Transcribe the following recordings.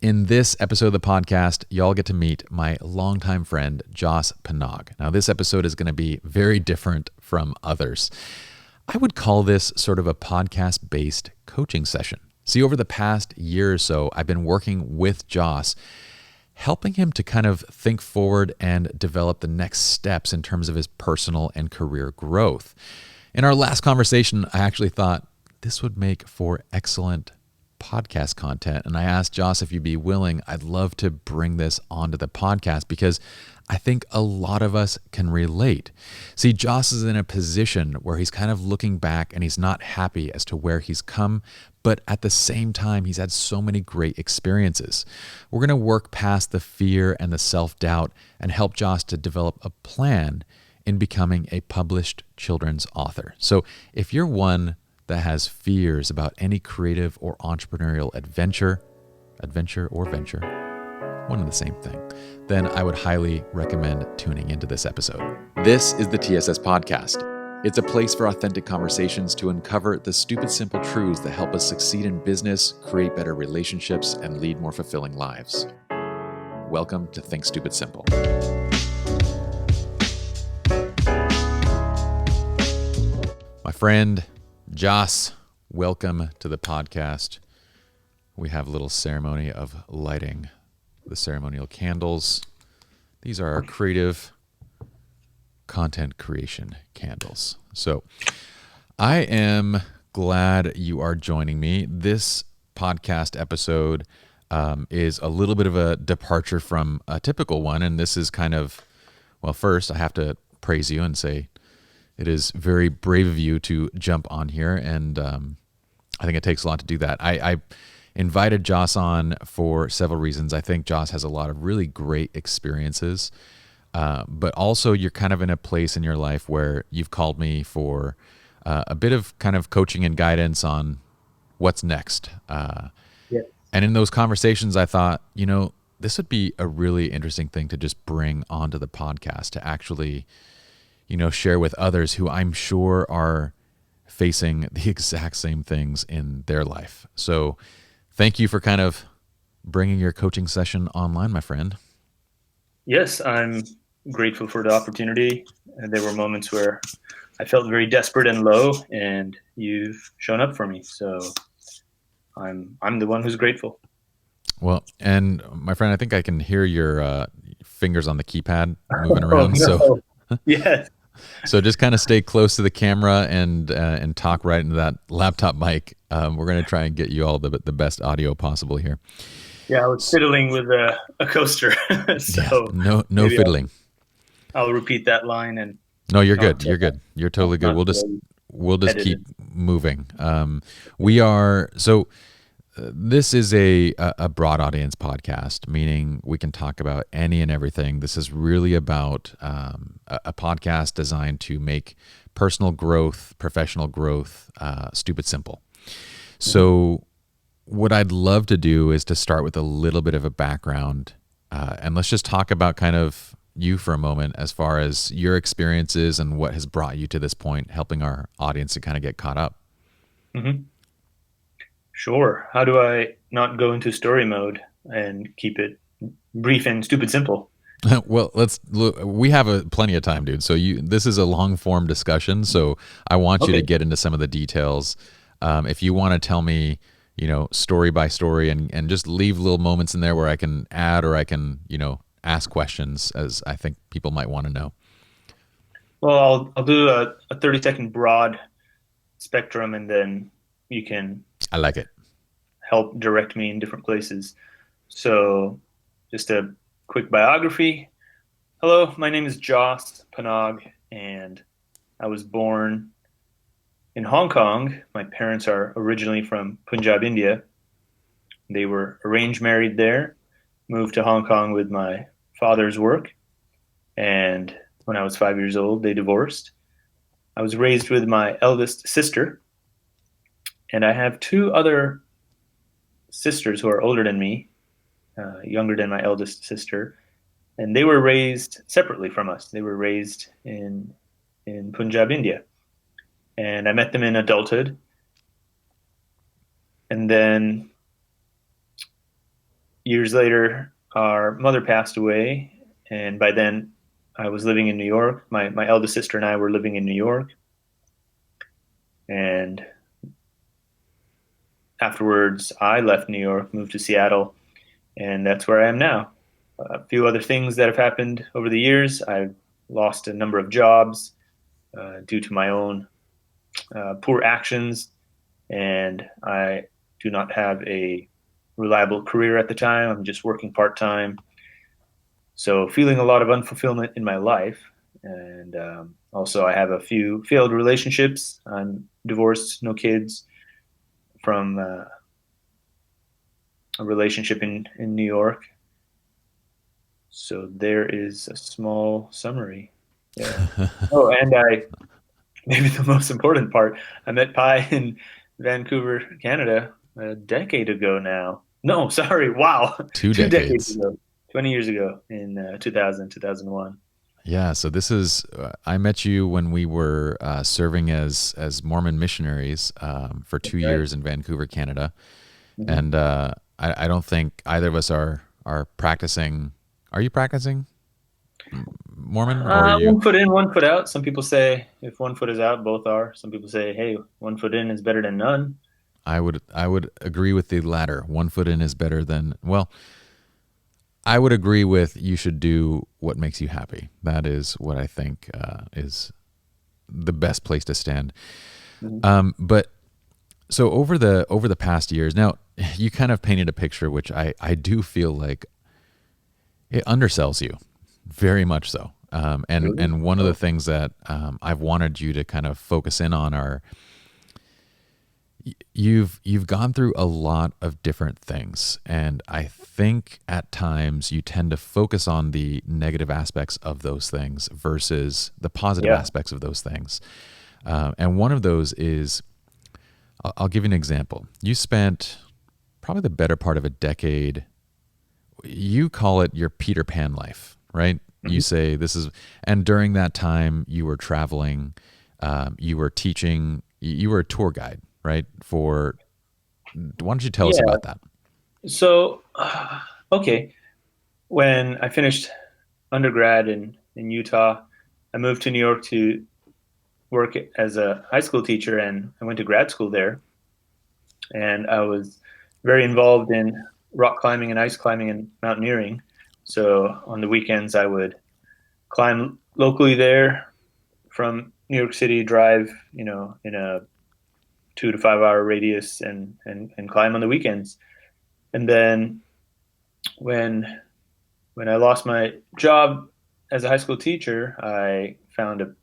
In this episode of the podcast, y'all get to meet my longtime friend, Jas Panag. Now, this episode is going to be very different from others. I would call this sort of a podcast-based coaching session. See, over the past year or so, I've been working with Jas, helping him to kind of think forward and develop the next steps in terms of his personal and career growth. In our last conversation, I actually thought this would make for excellent podcast content. And I asked Jas if you'd be willing. I'd love to bring this onto the podcast because I think a lot of us can relate. See, Jas is in a position where he's kind of looking back and he's not happy as to where he's come, but at the same time, he's had so many great experiences. We're going to work past the fear and the self-doubt and help Jas to develop a plan in becoming a published children's author. So if you're one that has fears about any creative or entrepreneurial adventure or venture, one and the same thing, then I would highly recommend tuning into this episode. This is the TSS Podcast. It's a place for authentic conversations to uncover the stupid, simple truths that help us succeed in business, create better relationships, and lead more fulfilling lives. Welcome to Think Stupid Simple. My friend, Jas, welcome to the podcast. We have a little ceremony of lighting the ceremonial candles. These are our creative content creation candles. So I am glad you are joining me. This podcast episode is a little bit of a departure from a typical one. And this is kind of, well, first I have to praise you and say, it is very brave of you to jump on here, and I think it takes a lot to do that. I invited Jas on for several reasons. I think Jas has a lot of really great experiences, but also you're kind of in a place in your life where you've called me for a bit of kind of coaching and guidance on what's next. Yeah. And in those conversations, I thought, this would be a really interesting thing to just bring onto the podcast to actually share with others who I'm sure are facing the exact same things in their life. So thank you for kind of bringing your coaching session online, my friend. Yes, I'm grateful for the opportunity. There were moments where I felt very desperate and low, and you've shown up for me. So I'm the one who's grateful. Well, and my friend, I think I can hear your fingers on the keypad moving around. Oh, no. Yes. So just kind of stay close to the camera and talk right into that laptop mic. We're going to try and get you all the best audio possible here. Yeah, I was fiddling with a coaster. So yeah, no fiddling. I'll repeat that line. And no, you're good. You're good. You're totally good. We'll just keep moving. This is a broad audience podcast, meaning we can talk about any and everything. This is really about a podcast designed to make personal growth, professional growth, stupid simple. So what I'd love to do is to start with a little bit of a background, and let's just talk about kind of you for a moment as far as your experiences and what has brought you to this point, helping our audience to kind of get caught up. Mm-hmm. Sure. How do I not go into story mode and keep it brief and stupid simple? Well, we have plenty of time, dude. So this is a long form discussion. So I want you to get into some of the details. If you want to tell me, story by story and just leave little moments in there where I can add or I can, ask questions, as I think people might want to know. Well, I'll do a 30-second broad spectrum, and then you can. I like it. Help direct me in different places. So just a quick biography. Hello, my name is Jas Panag, and I was born in Hong Kong. My parents are originally from Punjab, India. They were arranged married there, moved to Hong Kong with my father's work, and when I was 5 years old, they divorced. I was raised with my eldest sister, and I have two other sisters who are older than me, younger than my eldest sister, and they were raised separately from us. They were raised in Punjab, India, and I met them in adulthood. And then years later, our mother passed away, and by then I was living in New York. My eldest sister and I were living in New York, and afterwards I left New York, moved to Seattle, and that's where I am now. A few other things that have happened over the years. I've lost a number of jobs due to my own poor actions, and I do not have a reliable career at the time. I'm just working part time. So, feeling a lot of unfulfillment in my life. And also, I have a few failed relationships. I'm divorced, no kids, from a relationship in New York. So, there is a small summary. Yeah. Oh, and maybe the most important part, I met Pi in Vancouver, Canada, a decade ago now. No, sorry. Wow. Two 2 decades decades. ago, 20 years ago in 2001. Yeah, so this is I met you when we were serving as Mormon missionaries for That's 2 years right. in Vancouver, Canada, Hmm. and I don't think either of us are practicing. Are you practicing Mormon, or are you? 1 foot in, 1 foot out. Some people say if 1 foot is out, both are. Some people say, hey, 1 foot in is better than none. I would agree with the latter. 1 foot in is better than well. I would agree with you should do what makes you happy. That is what I think is the best place to stand. Hmm. But so over the past years, now you kind of painted a picture which I do feel like it undersells you, very much so. And Really? and one of the Oh, things that I've wanted you to kind of focus in on are you've gone through a lot of different things, and I think at times you tend to focus on the negative aspects of those things versus the positive yeah. aspects of those things. And one of those is I'll give you an example. You spent probably the better part of a decade. You call it your Peter Pan life, right? You Hmm. say this is, and during that time you were traveling, you were teaching, you were a tour guide, right? Why don't you tell us Yeah. about that? So, okay. When I finished undergrad in Utah, I moved to New York to work as a high school teacher, and I went to grad school there. And I was very involved in rock climbing and ice climbing and mountaineering. So on the weekends, I would climb locally there from New York City, drive, in a 2 to 5 hour radius and climb on the weekends. And then when when I lost my job as a high school teacher, I found a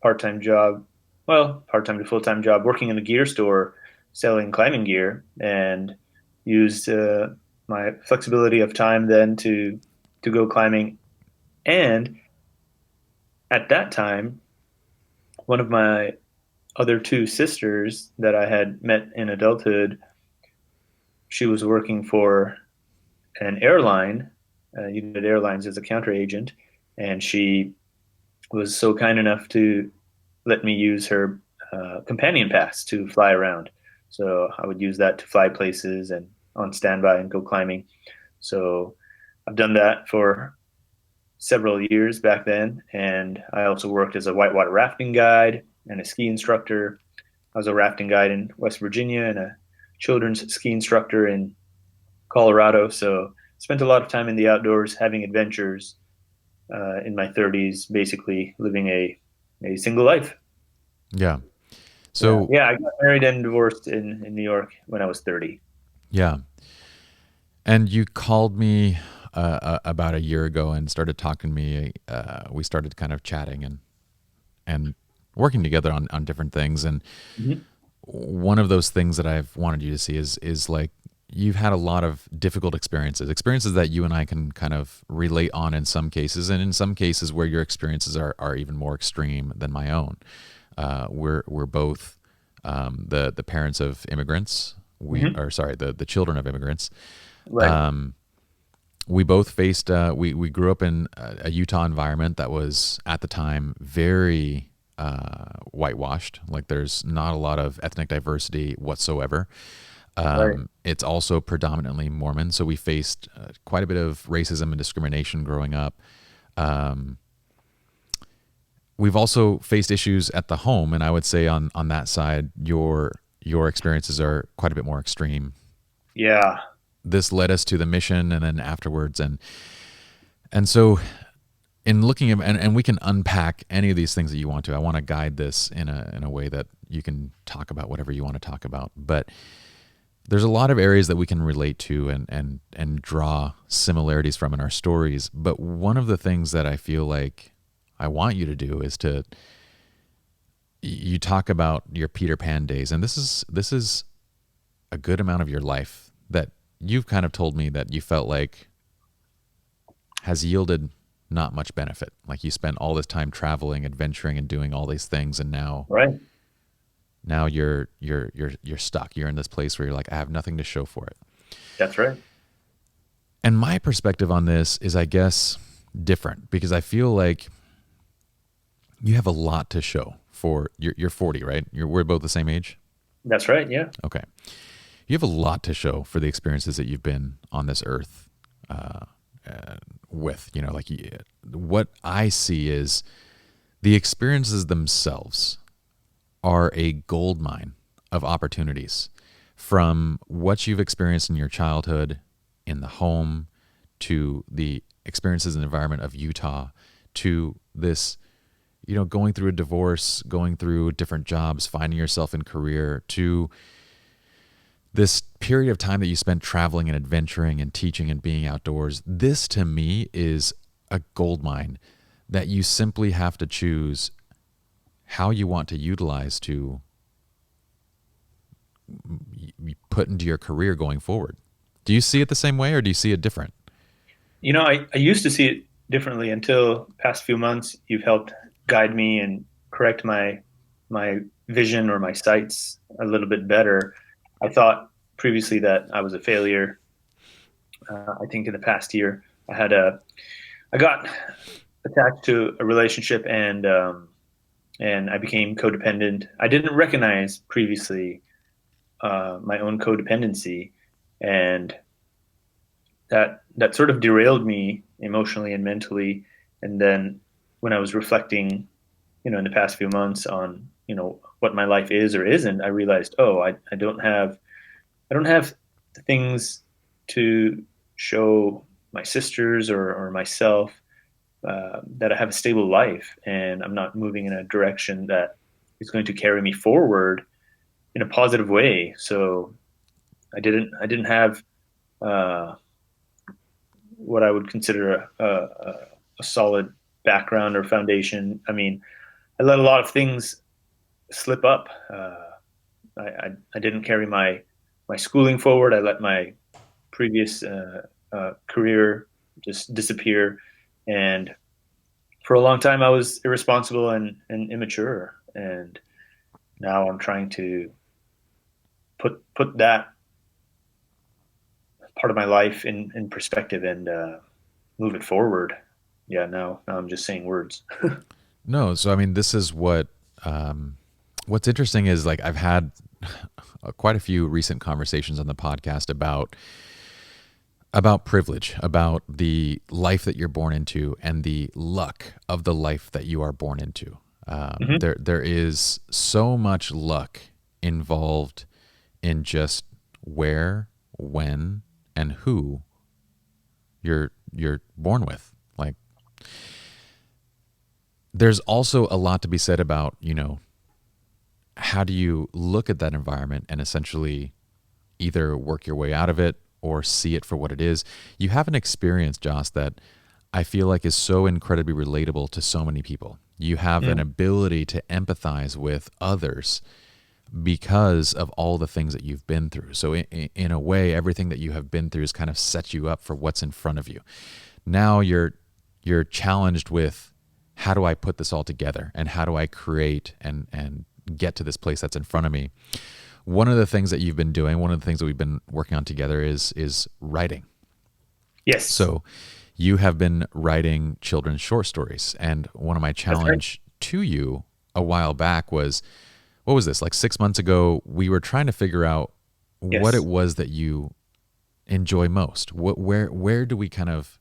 part-time job, well, part-time to full-time job working in a gear store selling climbing gear, and used my flexibility of time then to go climbing. And at that time, one of my other two sisters that I had met in adulthood, she was working for an airline, United Airlines, as a counter agent, and she was so kind enough to let me use her companion pass to fly around. So I would use that to fly places and on standby and go climbing. So I've done that for several years back then. And I also worked as a whitewater rafting guide and a ski instructor. I was a rafting guide in West Virginia and a children's ski instructor in Colorado. So spent a lot of time in the outdoors, having adventures in my 30s, basically living a single life. Yeah. Yeah, So yeah. I got married and divorced in New York when I was 30. yeah, and you called me about a year ago and started talking to me. We started kind of chatting and working together on different things. And Hmm. one of those things that I've wanted you to see is like you've had a lot of difficult experiences that you and I can kind of relate on in some cases, and in some cases where your experiences are even more extreme than my own. We're both the parents of immigrants. We Hmm. are sorry, the children of immigrants. Right. We both faced. We grew up in a Utah environment that was at the time very whitewashed. Like there's not a lot of ethnic diversity whatsoever. Right. It's also predominantly Mormon, so we faced quite a bit of racism and discrimination growing up. Um, we've also faced issues at the home, and I would say on that side, your experiences are quite a bit more extreme. Yeah. This led us to the mission, and then afterwards, and so in looking at and we can unpack any of these things that you want to. I want to guide this in a way that you can talk about whatever you want to talk about, but there's a lot of areas that we can relate to and draw similarities from in our stories. But one of the things that I feel like I want you to do is to you talk about your Peter Pan days, and this is a good amount of your life that you've kind of told me that you felt like has yielded not much benefit. Like you spent all this time traveling, adventuring, and doing all these things, and Right. now you're stuck. You're in this place where you're like, I have nothing to show for it. That's right. And my perspective on this is, I guess, different because I feel like you have a lot to show for. You're 40, right? We're both the same age. That's right. Yeah. Okay, you have a lot to show for the experiences that you've been on this earth uh, with. You know, like what I see is the experiences themselves are a gold mine of opportunities, from what you've experienced in your childhood, in the home, to the experiences and environment of Utah, to this, going through a divorce, going through different jobs, finding yourself in career, to this period of time that you spent traveling and adventuring and teaching and being outdoors. This to me is a gold mine that you simply have to choose how you want to utilize to put into your career going forward. Do you see it the same way, or do you see it different? I used to see it differently until past few months. You've helped guide me and correct my vision or my sights a little bit better. I thought previously that I was a failure. I think in the past year I got attached to a relationship and I became codependent. I didn't recognize previously my own codependency, and that sort of derailed me emotionally and mentally. And then when I was reflecting, in the past few months on what my life is or isn't, I realized, oh, I don't have the things to show my sisters or myself that I have a stable life, and I'm not moving in a direction that is going to carry me forward in a positive way. So I didn't have uh, what I would consider a solid background or foundation. I mean, I let a lot of things slip up. I didn't carry my schooling forward. I let my previous career just disappear, and for a long time I was irresponsible and immature. And now I'm trying to put that part of my life in perspective and move it forward. Yeah, now I'm just saying words. No, so I mean, this is what's interesting is, like, I've had quite a few recent conversations on the podcast about privilege, about the life that you're born into, and the luck of the life that you are born into. Hmm. There is so much luck involved in just where, when, and who you're born with. Like, there's also a lot to be said about, how do you look at that environment and essentially either work your way out of it or see it for what it is. You have an experience, Joss, that I feel like is so incredibly relatable to so many people. You have an Mm. ability to empathize with others because of all the things that you've been through. So in a way, everything that you have been through has kind of set you up for what's in front of you. Now you're challenged with, how do I put this all together, and how do I create and get to this place that's in front of me? One of the things that you've been doing, one of the things that we've been working on together is writing. Yes, So you have been writing children's short stories, and one of my that's right. challenge to you a while back was, what was this, like 6 months ago? We were trying to figure out what it Yes. was that you enjoy most. Where do we kind of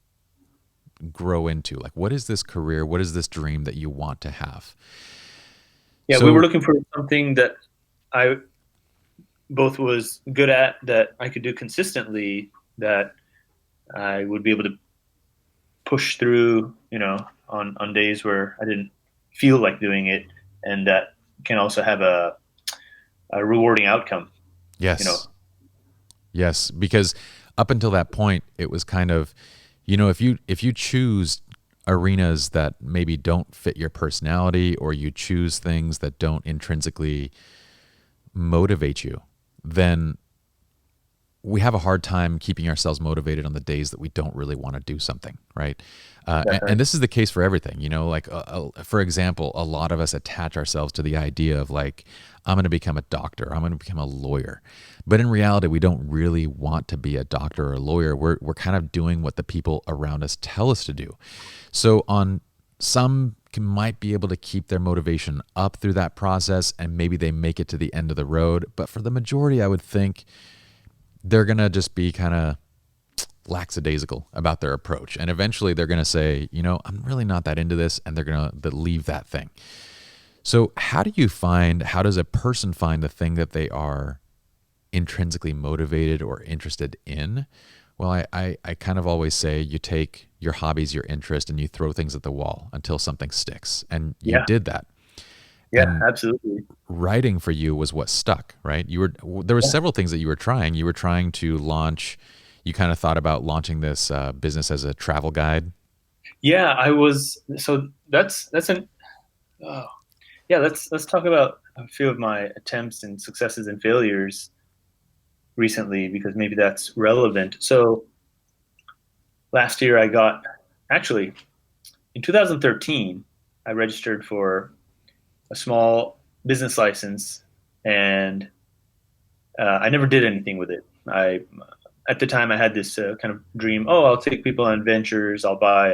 grow into? Like, what is this career? What is this dream that you want to have? Yeah, we were So, looking for something that I both was good at, that I could do consistently, that I would be able to push through, on days where I didn't feel like doing it, and that can also have a rewarding outcome, you know. yes, yes, because up until that point, it was kind of, if you choose arenas that maybe don't fit your personality, or you choose things that don't intrinsically motivate you, then we have a hard time keeping ourselves motivated on the days that we don't really want to do something, right? That's right. And this is the case for everything, like, for example, a lot of us attach ourselves to the idea of like, I'm going to become a doctor, I'm going to become a lawyer. But in reality, we don't really want to be a doctor or a lawyer. We're kind of doing what the people around us tell us to do. So on some might be able to keep their motivation up through that process, and maybe they make it to the end of the road. But for the majority, I would think they're going to just be kind of lackadaisical about their approach. And eventually they're going to say, I'm really not that into this. And they're going to leave that thing. So, how does a person find the thing that they are intrinsically motivated or interested in? Well, I kind of always say you take your hobbies, your interest, and you throw things at the wall until something sticks. And you Yeah, did that. yeah, And absolutely. writing for you was what stuck, right? There were Yeah, several things that you were trying. You were trying to launch. You kind of thought about launching this business as a travel guide. yeah. I was so that's an oh, yeah. Let's talk about a few of my attempts and successes and failures recently, because maybe that's relevant. So last year, I got actually in 2013, I registered for a small business license, and I never did anything with it. At the time, I had this kind of dream. Oh, I'll take people on adventures. I'll buy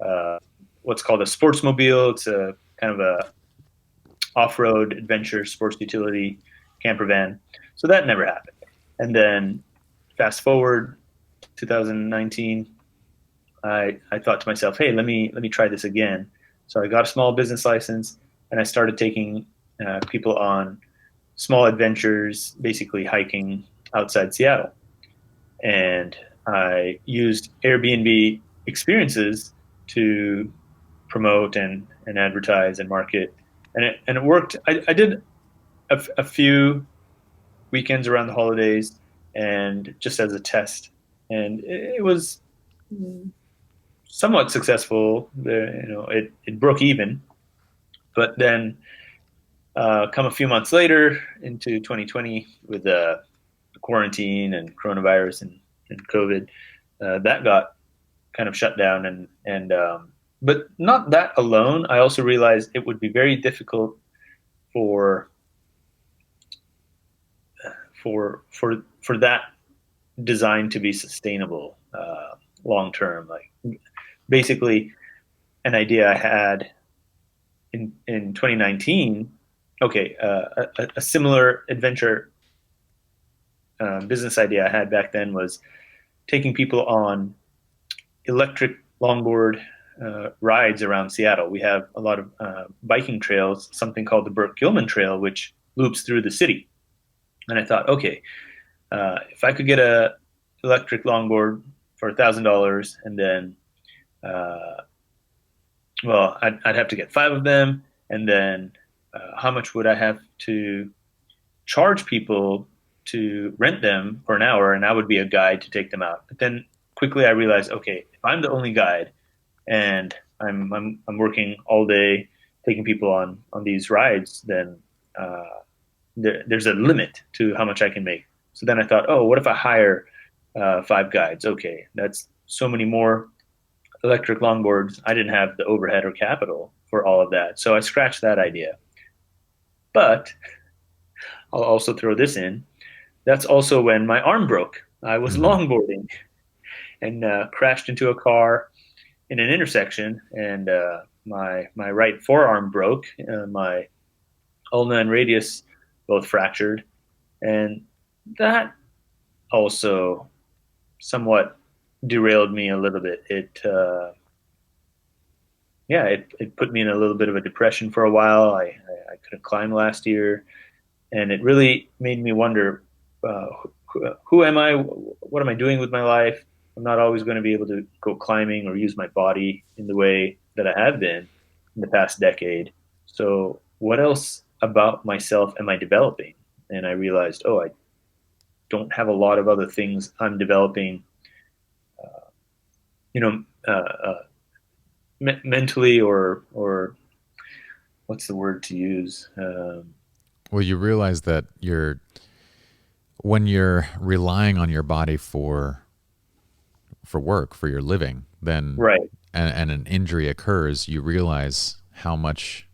a what's called a sportsmobile. It's a kind of a off-road adventure sports utility camper van. So that never happened. And then fast forward 2019, I thought to myself, hey, let me try this again. So I got a small business license, and I started taking people on small adventures, basically hiking outside Seattle. And I used Airbnb experiences to promote and advertise and market, and it worked. I did a few weekends around the holidays, and just as a test, and it was somewhat successful. It broke even, but then come a few months later into 2020 with the quarantine and coronavirus and COVID, that got kind of shut down, and but not that alone. I also realized it would be very difficult for for that design to be sustainable long term. Like basically, an idea I had in 2019. Okay, a similar adventure business idea I had back then was taking people on electric longboard rides around Seattle. We have a lot of biking trails, something called the Burke Gilman Trail, which loops through the city. And I thought, okay, if I could get a electric longboard for $1,000, and then, uh, well, I'd have to get five of them, and then how much would I have to charge people to rent them for an hour, and I would be a guide to take them out. But then quickly I realized, okay, if I'm the only guide, and I'm working all day taking people on these rides, then there's a limit to how much I can make. So then I thought, oh, what if I hire five guides? Okay, that's so many more electric longboards. I didn't have the overhead or capital for all of that, so I scratched that idea. But I'll also throw this in. That's also when my arm broke. I was Hmm. longboarding and crashed into a car in an intersection, and my right forearm broke. My ulna and radius both fractured, and that also somewhat derailed me a little bit. It put me in a little bit of a depression for a while. I couldn't climb last year, and it really made me wonder, uh, who am I? What am I doing with my life? I'm not always going to be able to go climbing or use my body in the way that I have been in the past decade. So, what else about myself am I developing? And I realized, oh, I don't have a lot of other things I'm developing, you know, mentally or what's the word to use? Well, you realize that when you're relying on your body for work, for your living, then Right. and an injury occurs, you realize how much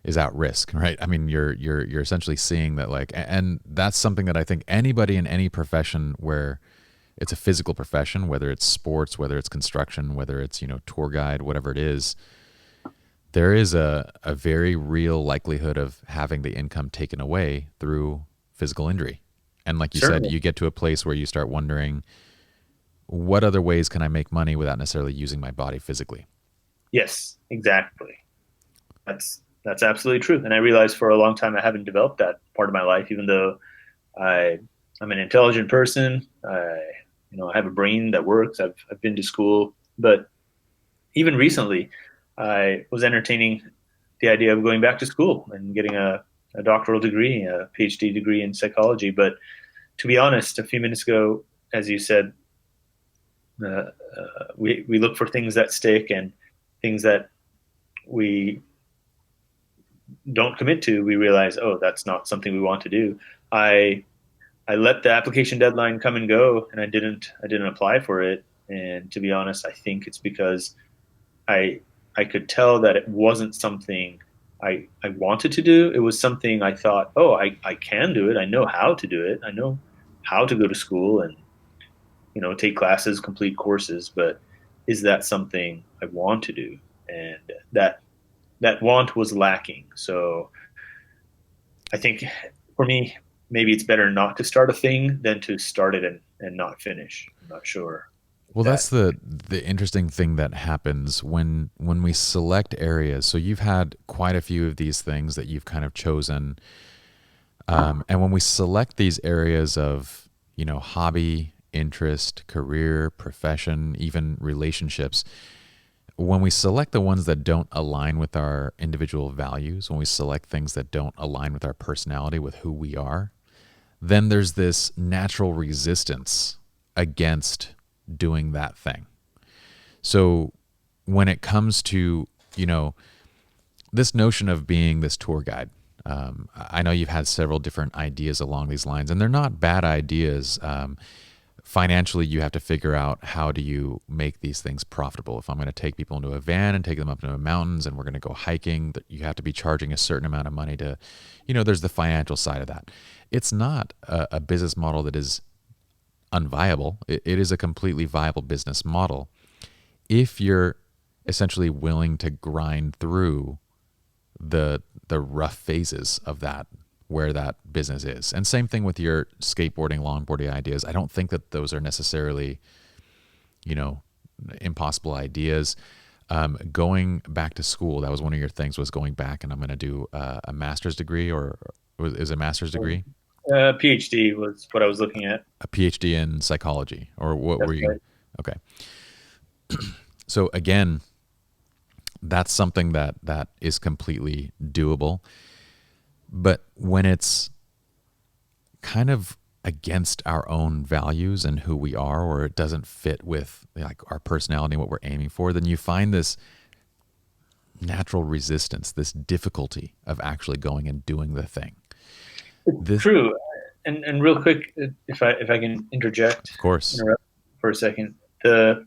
is at risk, right? I mean, you're essentially seeing that, like, and that's something that I think anybody in any profession where it's a physical profession, whether it's sports, whether it's construction, whether it's, tour guide, whatever it is, there is a very real likelihood of having the income taken away through physical injury. And like you said, Certainly. you get to a place where you start wondering, what other ways can I make money without necessarily using my body physically? Yes, exactly. That's absolutely true. And I realized for a long time I haven't developed that part of my life, even though I I'm an intelligent person. I have a brain that works. I've been to school, but even recently, I was entertaining the idea of going back to school and getting a doctoral degree, a PhD degree in psychology. But to be honest, a few minutes ago, as you said, we look for things that stick and things that we don't commit to. We realize, oh, that's not something we want to do. I I let the application deadline come and go, and I didn't apply for it. And to be honest, I think it's because I I could tell that it wasn't something I wanted to do. It was something I thought, oh, I can do it. I know how to do it. I know how to go to school and take classes, complete courses. But is that something I want to do? And that want was lacking. So I think for me, maybe it's better not to start a thing than to start it and not finish. I'm not sure if Well, that's that. the interesting thing that happens when we select areas. So you've had quite a few of these things that you've kind of chosen, and when we select these areas of hobby, interest, career, profession, even relationships, when we select the ones that don't align with our individual values, when we select things that don't align with our personality, with who we are, then there's this natural resistance against doing that thing. So when it comes to, you know, this notion of being this tour guide, I know you've had several different ideas along these lines, and they're not bad ideas. Financially, you have to figure out how do you make these things profitable. If I'm going to take people into a van and take them up into the mountains and we're going to go hiking, that you have to be charging a certain amount of money to, there's the financial side of that. It's not a business model that is unviable. It is a completely viable business model if you're essentially willing to grind through the rough phases of that, where that business is. And same thing with your skateboarding, longboarding ideas. I don't think that those are necessarily, you know, impossible ideas. Going back to school, that was one of your things, was going back and I'm going to do a master's degree, or is it a master's degree? PhD was what I was looking at. A PhD in psychology, or what were That's you? right. Okay. So again, that's something that is completely doable. But when it's kind of against our own values and who we are, or it doesn't fit with like our personality and what we're aiming for, then you find this natural resistance, this difficulty of actually going and doing the thing. This, True. And real quick, if I can of course, interrupt for a second, the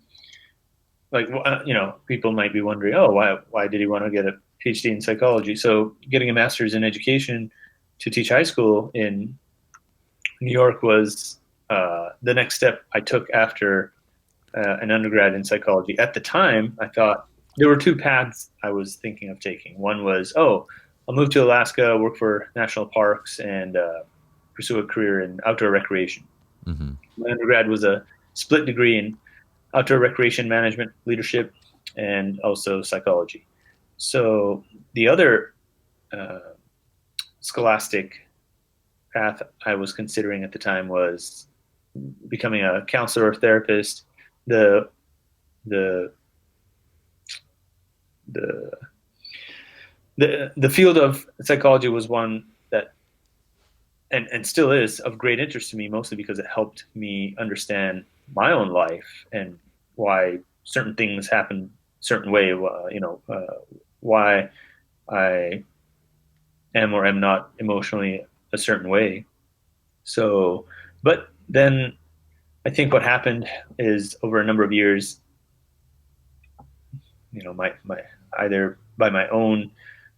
people might be wondering, oh, why did he want to get a PhD in psychology? So getting a master's in education to teach high school in New York was the next step I took after an undergrad in psychology. At the time, I thought there were two paths I was thinking of taking. One was, oh, I'll move to Alaska, work for national parks, and pursue a career in outdoor recreation. Mm-hmm. My undergrad was a split degree in outdoor recreation management, leadership, and also psychology. So the other uh, scholastic path I was considering at the time was becoming a counselor or therapist. The the the the field of psychology was one that and still is of great interest to me, mostly because it helped me understand my own life and why certain things happen certain way. Why I am or am not emotionally a certain way. So, but then I think what happened is over a number of years, my either by my own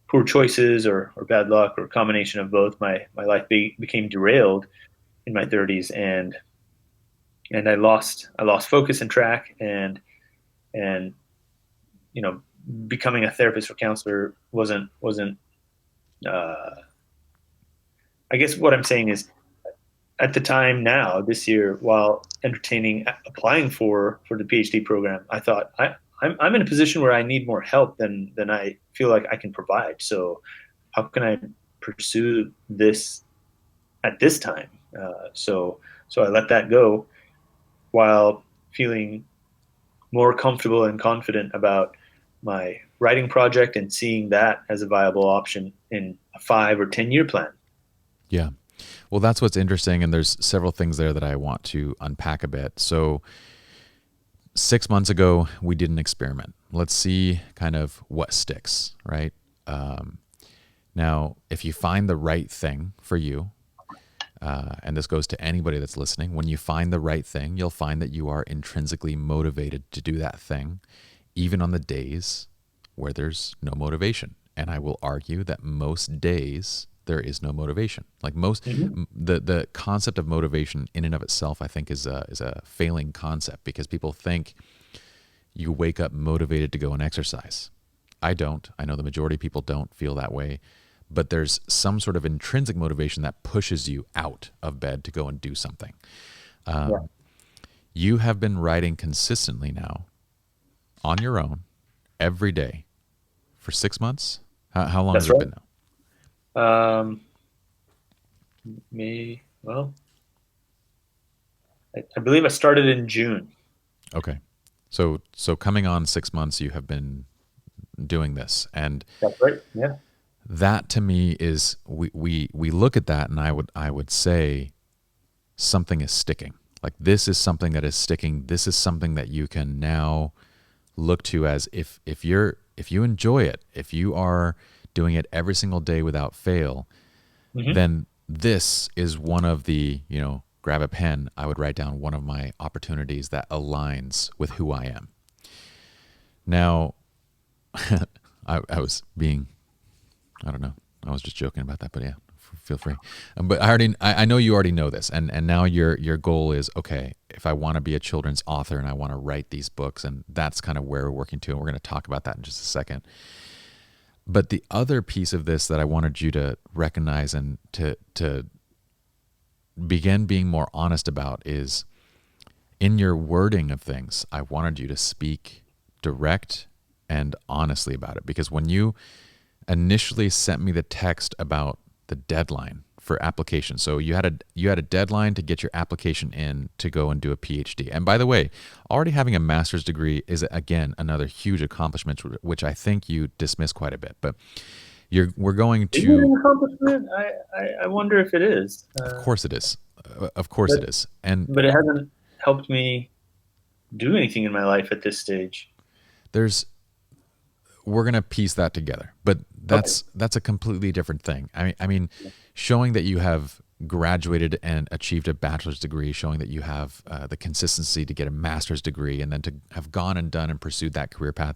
poor choices or bad luck or a combination of both, my life became derailed in my 30s, and I lost focus and track, and you know becoming a therapist or counselor wasn't uh, I guess what I'm saying is at the time now this year, while entertaining applying for the PhD program, I thought I'm in a position where I need more help than I feel like I can provide. So how can I pursue this at this time? So I let that go while feeling more comfortable and confident about my writing project and seeing that as a viable option in a 5 or 10 year plan. Yeah. Well, that's what's interesting. And there's several things there that I want to unpack a bit. So 6 months ago, we did an experiment. Let's see kind of what sticks, right? Um, Now, if you find the right thing for you, and this goes to anybody that's listening, when you find the right thing, you'll find that you are intrinsically motivated to do that thing, even on the days where there's no motivation. And I will argue that most days there is no motivation. Like Mm-hmm. the concept of motivation in and of itself, I think is a failing concept because people think you wake up motivated to go and exercise. I don't. I know the majority of people don't feel that way, but there's some sort of intrinsic motivation that pushes you out of bed to go and do something. Yeah, You have been writing consistently now on your own every day for 6 months. How long has that's it right. been now? Um, well, I believe I started in June. Okay. So coming on 6 months, you have been doing this, and That's right. Yeah. that to me is we look at that, and I would say something is sticking. Like this is something that is sticking. This is something that you can now look to as if you enjoy it, if you are doing it every single day without fail, Hmm. then this is one of the, grab a pen, I would write down one of my opportunities that aligns with who I am. Now, I was being, I don't know, I was just joking about that, but yeah, feel free. But I know you already know this, and now your goal is okay. If I want to be a children's author and I want to write these books, and that's kind of where we're working to, and we're going to talk about that in just a second. But the other piece of this that I wanted you to recognize and to begin being more honest about is in your wording of things. I wanted you to speak direct and honestly about it because when you initially sent me the text about the deadline for application. So you had a deadline to get your application in to go and do a PhD. And by the way, already having a master's degree is again another huge accomplishment, which I think you dismiss quite a bit. But we're going Is it to, an accomplishment? I wonder if it is. of course it is, of course But it is, and but it hasn't helped me do anything in my life at this stage. there's we're gonna piece that together. But Okay. that's a completely different thing. I mean, showing that you have graduated and achieved a bachelor's degree, showing that you have the consistency to get a master's degree, and then to have gone and done and pursued that career path.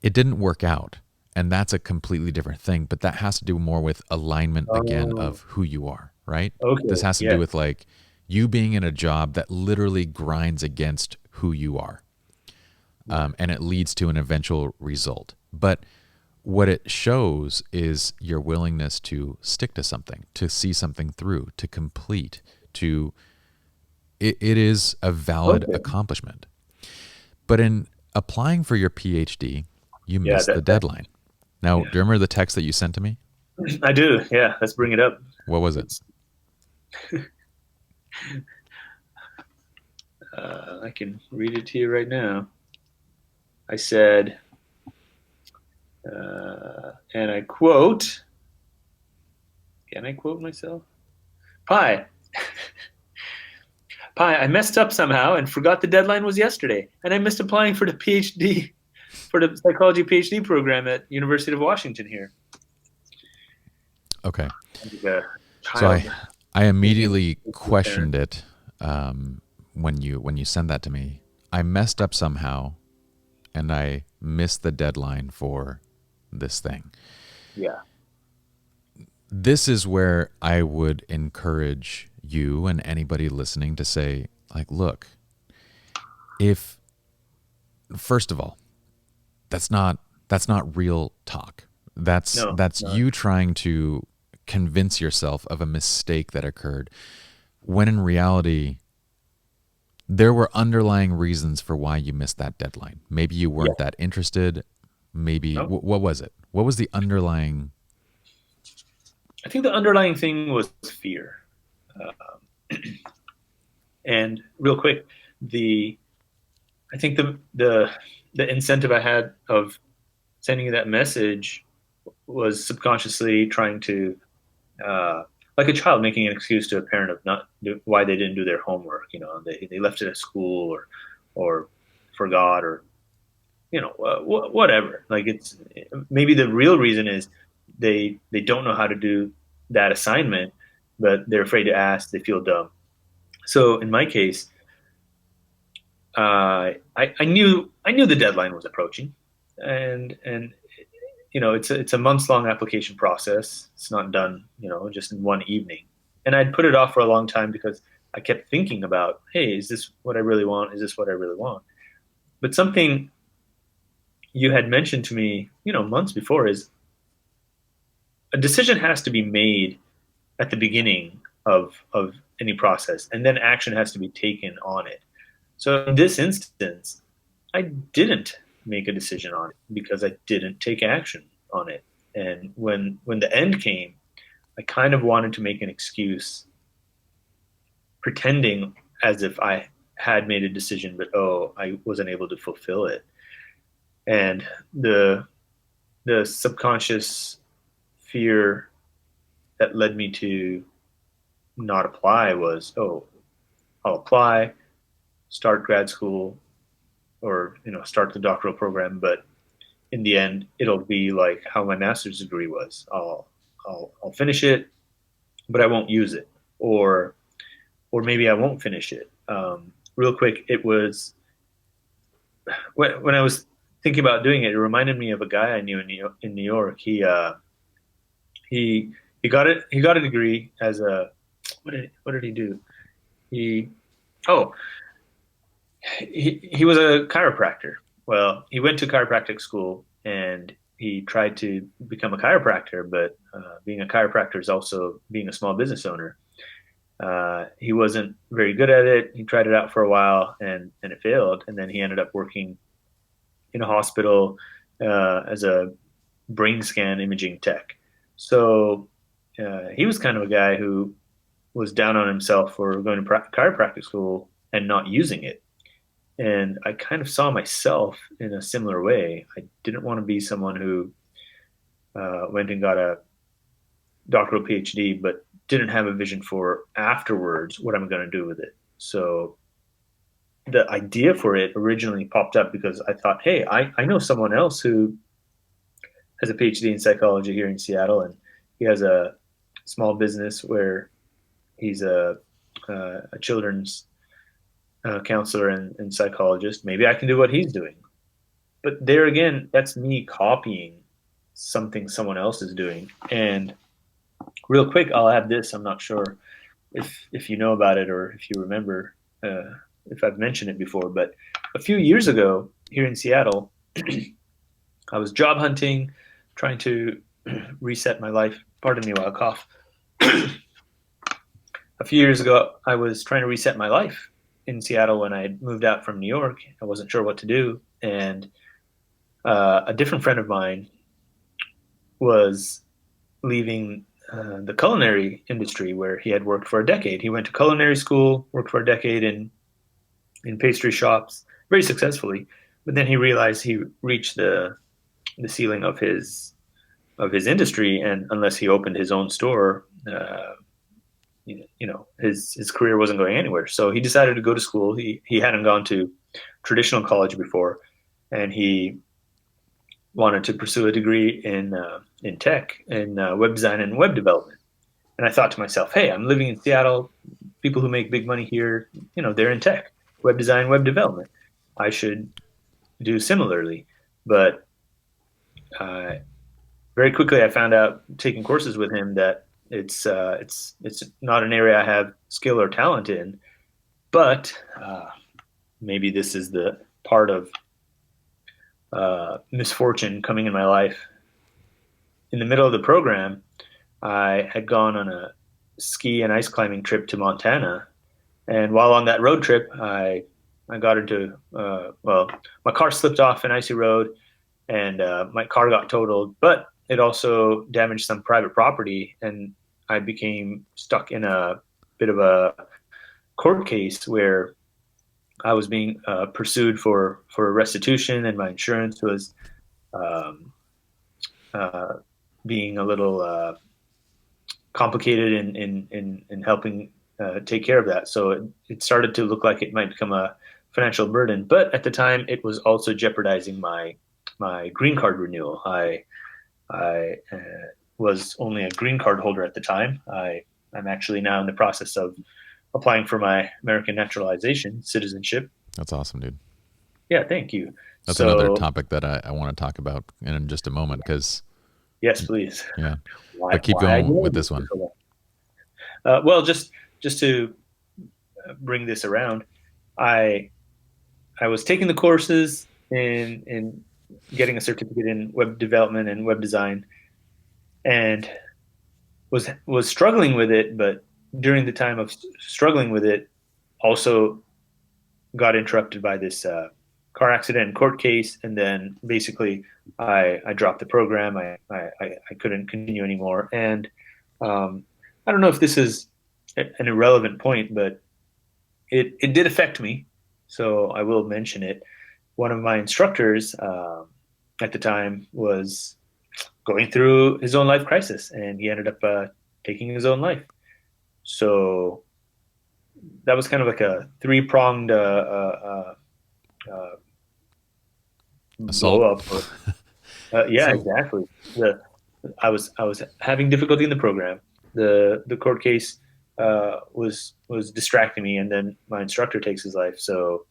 It didn't work out, and that's a completely different thing. But that has to do more with alignment again Oh, of who you are, right? This okay. has to do Yeah. with like you being in a job that literally grinds against who you are, Yeah. and it leads to an eventual result. But what it shows is your willingness to stick to something, to see something through, to complete, to it is a valid Okay. accomplishment. But in applying for your PhD, you Yeah, missed the deadline. Now, yeah. do you remember the text that you sent to me? I do. Yeah, let's bring it up. What was it? It's I can read it to you right now. I said, and I quote. Can I quote myself? Pi, Pi, I messed up somehow and forgot the deadline was yesterday, and I missed applying for the PhD, for the psychology PhD program at University of Washington here. Okay. Like a So child I thinking immediately it's the parent. questioned it when you sent that to me. I messed up somehow, and I missed the deadline for this thing. Yeah. This is where I would encourage you and anybody listening to say, like, look, if first of all, that's not real talk. No, That's not. you trying to convince yourself of a mistake that occurred when in reality there were underlying reasons for why you missed that deadline. Maybe you Yeah. weren't that interested. Maybe No. what was it? What was the underlying? I think the underlying thing was fear. And real quick, the I think the incentive I had of sending you that message was subconsciously trying to, like a child making an excuse to a parent of not why they didn't do their homework. You know, they left it at school or forgot or whatever. Like it's maybe the real reason is they don't know how to do that assignment, but they're afraid to ask. They feel dumb. So in my case, I knew the deadline was approaching, and it's a months long application process. It's not done just in one evening, and I'd put it off for a long time because I kept thinking about, hey, is this what I really want? Is this what I really want? But something you had mentioned to me, months before is a decision has to be made at the beginning of any process, and then action has to be taken on it. So in this instance, I didn't make a decision on it because I didn't take action on it. And when the end came, I kind of wanted to make an excuse, pretending as if I had made a decision, but I wasn't able to fulfill it. And the subconscious fear that led me to not apply was, I'll apply, start grad school, or start the doctoral program, but in the end it'll be like how my master's degree was. I'll finish it, but I won't use it, or maybe I won't finish it. Real quick, it was when I was thinking about doing it, it reminded me of a guy I knew in New York. He got a degree as a what did he do? He oh he was a chiropractor. Well, he went to chiropractic school and he tried to become a chiropractor, but being a chiropractor is also being a small business owner. He wasn't very good at it. He tried it out for a while and it failed. And then he ended up working in a hospital as a brain scan imaging tech. So he was kind of a guy who was down on himself for going to chiropractic school and not using it. And I kind of saw myself in a similar way. I didn't want to be someone who went and got a doctoral PhD, but didn't have a vision for afterwards what I'm going to do with it. So the idea for it originally popped up because I thought, hey, I know someone else who has a PhD in psychology here in Seattle, and he has a small business where he's a children's counselor and psychologist. Maybe I can do what he's doing. But there again, that's me copying something someone else is doing. And real quick, I'll add this. I'm not sure if you know about it or if you remember if I've mentioned it before, but a few years ago here in Seattle, I was job hunting, trying to reset my life. Pardon me while I cough. A few years ago, I was trying to reset my life in Seattle when I had moved out from New York. I wasn't sure what to do, and a different friend of mine was leaving the culinary industry where he had worked for a decade. He went to culinary school, worked for a decade in pastry shops, very successfully. But then he realized he reached the ceiling of his industry, and unless he opened his own store, his career wasn't going anywhere. So he decided to go to school. He hadn't gone to traditional college before, and he wanted to pursue a degree in tech, in web design and web development. And I thought to myself, hey, I'm living in Seattle. People who make big money here, they're in tech, web design, web development. I should do similarly. But very quickly, I found out taking courses with him that it's not an area I have skill or talent in. But maybe this is the part of misfortune coming in my life. In the middle of the program, I had gone on a ski and ice climbing trip to Montana, and while on that road trip, I got into my car slipped off an icy road, and my car got totaled, but it also damaged some private property, and I became stuck in a bit of a court case where I was being pursued for restitution, and my insurance was um, being a little complicated in helping take care of that. So it started to look like it might become a financial burden. But at the time, it was also jeopardizing my green card renewal. I was only a green card holder at the time. I'm actually now in the process of applying for my American naturalization citizenship. That's awesome, dude. Yeah, thank you. That's So, another topic that I want to talk about in just a moment because, yes, please. yeah, Why, but keep why I going did with this one. well, just to bring this around, I I was taking the courses in getting a certificate in web development and web design, and was struggling with it. But during the time of struggling with it, also got interrupted by this car accident and court case, and then basically I dropped the program. I couldn't continue anymore, and I don't know if this is an irrelevant point, but it did affect me, so I will mention it. One of my instructors at the time was going through his own life crisis, and he ended up taking his own life. So that was kind of like a three-pronged blow Assault. up. Yeah, So exactly. I was having difficulty in the program. The court case was distracting me, and then my instructor takes his life. So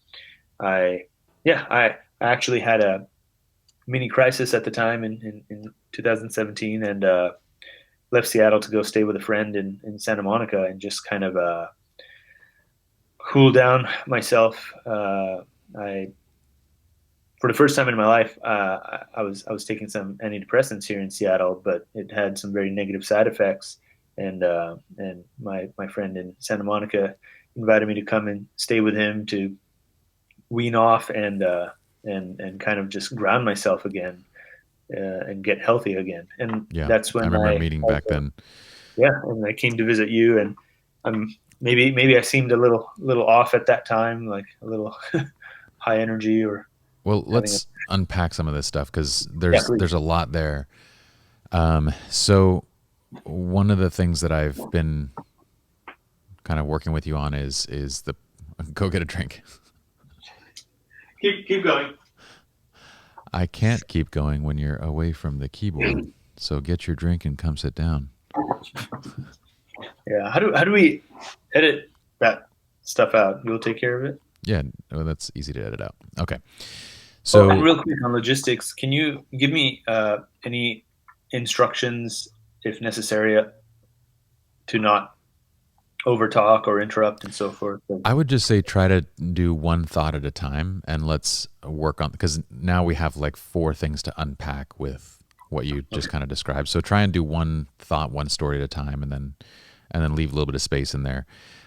I I actually had a mini crisis at the time in 2017, and left Seattle to go stay with a friend in Santa Monica and just kind of cool down myself. I For the first time in my life, I was taking some antidepressants here in Seattle, but it had some very negative side effects. And my friend in Santa Monica invited me to come and stay with him to wean off and kind of just ground myself again and get healthy again. And yeah, that's I when remember meeting back then. yeah, and I came to visit you, and maybe I seemed a little off at that time, like a little high energy or Well, having a let's unpack some of this stuff because yeah, there's please. a lot there. So one of the things that I've been kind of working with you on is the go get a drink. Keep going. I can't keep going when you're away from the keyboard. So get your drink and come sit down. Yeah, how do we edit that stuff out? You'll take care of it. Yeah, well, that's easy to edit out. Okay. Oh, and So real quick on logistics, can you give me any instructions, if necessary, to not overtalk or interrupt and so forth? I would just say try to do one thought at a time and let's work on because now we have like four things to unpack with what you just Okay. kind of described. So try and do one thought, one story at a time, and then leave a little bit of space in there.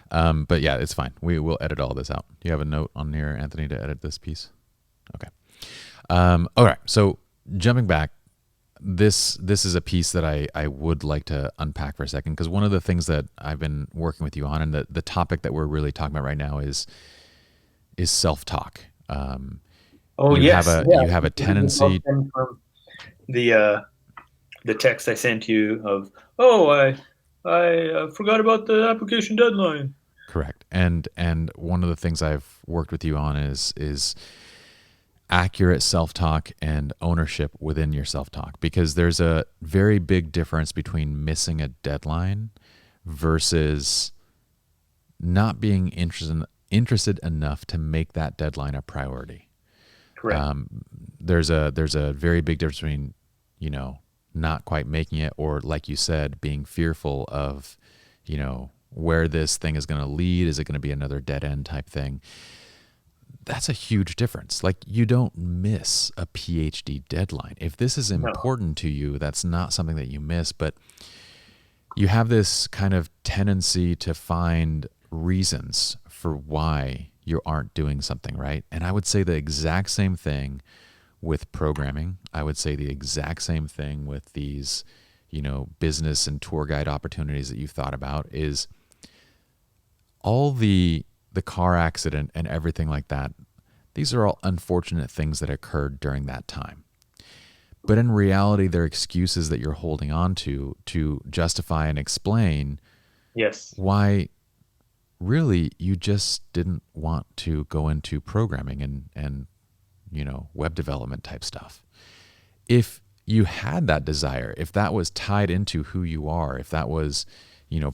But yeah, it's fine. We will edit all this out. Do you have a note on here, Anthony, to edit this piece? Okay. All right. So jumping back, this is a piece that I would like to unpack for a second, because one of the things that I've been working with you on, and the topic that we're really talking about right now is self-talk. Oh You have yes, a yeah. you have a This all tendency. stemmed from the uh, the text I sent you of, oh, I forgot about the application deadline. Correct. And one of the things I've worked with you on is accurate self-talk and ownership within your self-talk, because there's a very big difference between missing a deadline versus not being interested enough to make that deadline a priority. Correct. There's a very big difference between, you know, not quite making it, or like you said, being fearful of, where this thing is going to lead. Is it going to be another dead end type thing? That's a huge difference. Like, you don't miss a PhD deadline. If this is No. important to you, that's not something that you miss, but you have this kind of tendency to find reasons for why you aren't doing something, right? And I would say the exact same thing with programming. I would say the exact same thing with these, business and tour guide opportunities that you've thought about, is all the car accident and everything like that. These are all unfortunate things that occurred during that time. But in reality, they're excuses that you're holding on to justify and explain Yes. why really you just didn't want to go into programming and web development type stuff. If you had that desire, if that was tied into who you are, if that was,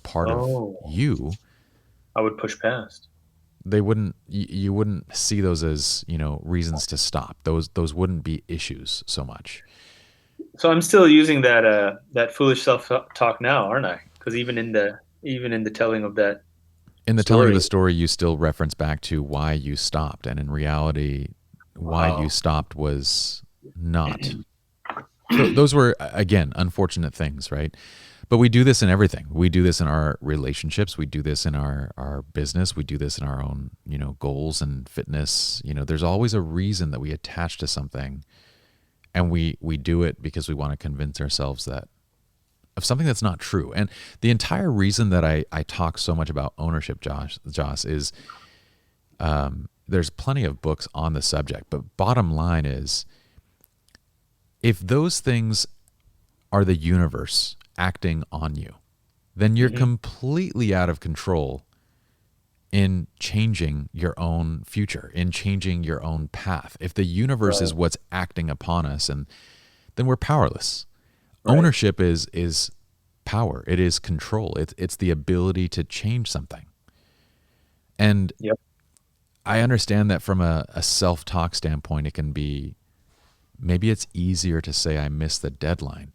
part of Oh, you, I would push past. you wouldn't see those as, reasons to stop. Those wouldn't be issues so much. So I'm still using that foolish self talk now, aren't I? Because even in the telling of that In the telling of the story. story, you still reference back to why you stopped, and in reality, why you Wow. stopped was not. Those were, again, unfortunate things, right? But we do this in everything. We do this in our relationships. We do this in our business. We do this in our own, goals and fitness. There's always a reason that we attach to something, and we do it because we want to convince ourselves that of something that's not true. And the entire reason that I talk so much about ownership, Josh, is there's plenty of books on the subject. But bottom line is, if those things are the universe acting on you, then you're Hmm. completely out of control in changing your own future, in changing your own path. If the universe is Right. what's acting upon us, and then we're powerless. Right. Ownership is power. It is control. It's the ability to change something. And Yep. I understand that from a self-talk standpoint, it can be, maybe it's easier to say I missed the deadline,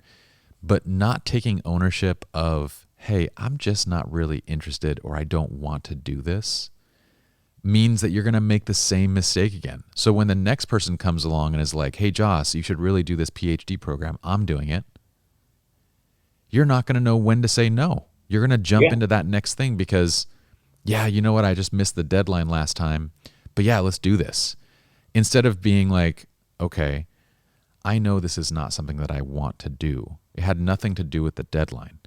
but not taking ownership of, hey, I'm just not really interested, or I don't want to do this, means that you're going to make the same mistake again. So when the next person comes along and is like, hey, Joss, you should really do this PhD program, I'm doing it, you're not going to know when to say no. You're going to jump Yeah. into that next thing because, yeah, you know what? I just missed the deadline last time, but yeah, let's do this. Instead of being like, okay, I know this is not something that I want to do. It had nothing to do with the deadline.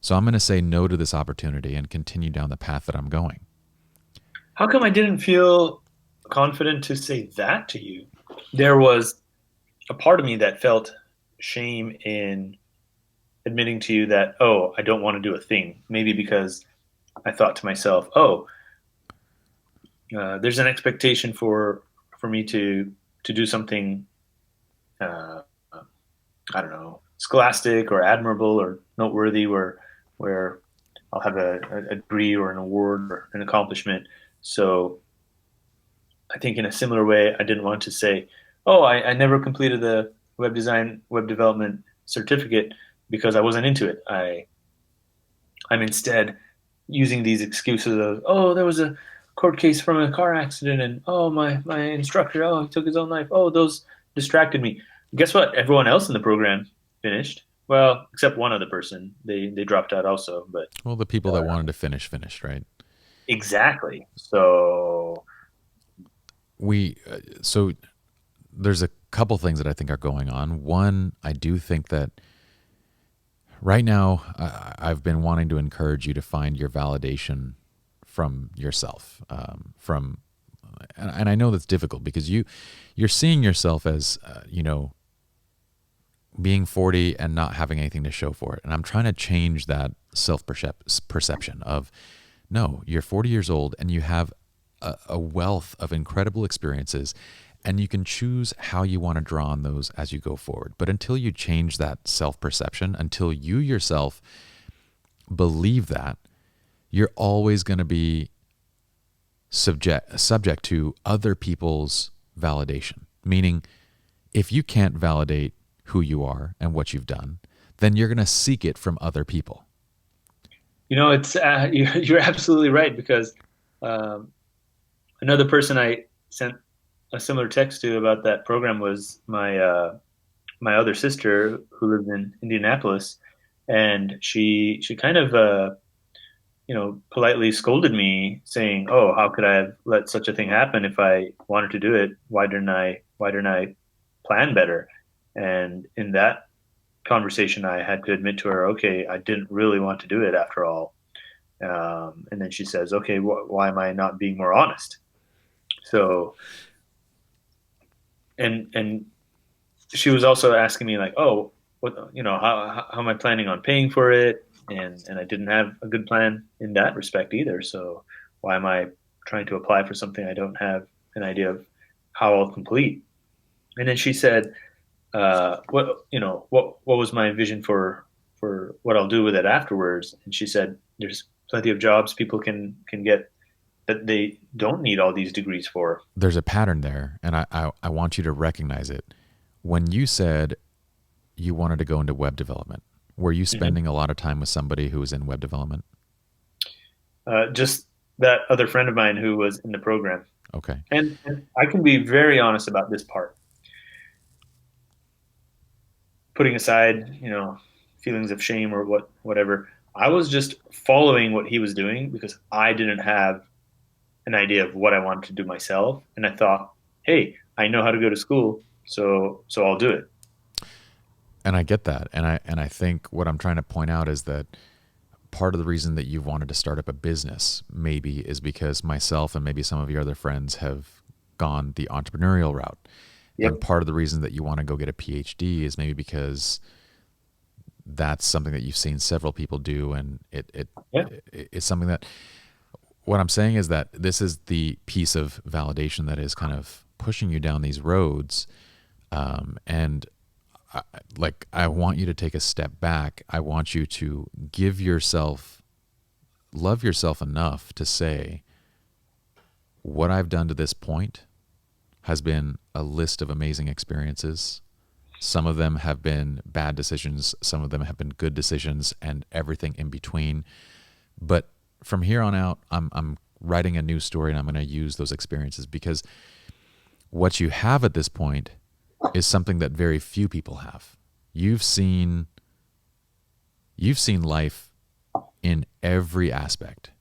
So I'm going to say no to this opportunity and continue down the path that I'm going. How come I didn't feel confident to say that to you? There was a part of me that felt shame in admitting to you that, oh, I don't want to do a thing. Maybe because I thought to myself, oh, there's an expectation for me to do something, uh, I don't know, scholastic or admirable or noteworthy, where I'll have a degree or an award or an accomplishment. So I think in a similar way, I didn't want to say, oh, I never completed the web development certificate because I wasn't into it. I'm instead using these excuses of, oh, there was a court case from a car accident, and oh, my instructor, oh, he took his own life. Oh, those distracted me. Guess what? Everyone else in the program finished. Well, except one other person, they dropped out also. But Well, the people that wanted to finish finished, right? exactly. So So there's a couple things that I think are going on. One, I do think that right now I've been wanting to encourage you to find your validation from yourself, and I know that's difficult because you're seeing yourself as being 40 and not having anything to show for it. And I'm trying to change that perception of no, you're 40 years old and you have a wealth of incredible experiences, and you can choose how you want to draw on those as you go forward. But until you change that self perception, until you yourself believe that, you're always going to be subject to other people's validation. Meaning, if you can't validate who you are and what you've done, then you're going to seek it from other people. it's you're absolutely right because um, another person I sent a similar text to about that program was my other sister who lives in Indianapolis, and she kind of politely scolded me, saying, "Oh, how could I have let such a thing happen? If I wanted to do it, why didn't I plan better?" And in that conversation, I had to admit to her, "Okay, I didn't really want to do it after all." And then she says, "Okay, why am I not being more honest?" So, and she was also asking me like, "Oh, how am I planning on paying for it?" And I didn't have a good plan in that respect either. So why am I trying to apply for something I don't have an idea of how I'll complete? And then she said, what was my vision for what I'll do with it afterwards?" And she said, "There's plenty of jobs people can get that they don't need all these degrees for." There's a pattern there, and I want you to recognize it. When you said you wanted to go into web development, were you Hmm. spending a lot of time with somebody who was in web development? Just that other friend of mine who was in the program. Okay. And I can be very honest about this part, putting aside, feelings of shame or whatever. I was just following what he was doing because I didn't have an idea of what I wanted to do myself, and I thought, hey, I know how to go to school, so I'll do it. And I get that. And I think what I'm trying to point out is that part of the reason that you've wanted to start up a business maybe is because myself and maybe some of your other friends have gone the entrepreneurial route. And Yep. part of the reason that you want to go get a PhD is maybe because that's something that you've seen several people do, and Yeah. it's something that what I'm saying is that this is the piece of validation that is kind of pushing you down these roads. And I want you to take a step back. I want you to love yourself enough to say, what I've done to this point has been a list of amazing experiences. Some of them have been bad decisions, some of them have been good decisions, and everything in between. But from here on out, I'm writing a new story, and I'm going to use those experiences because what you have at this point is something that very few people have. You've seen life in every aspect.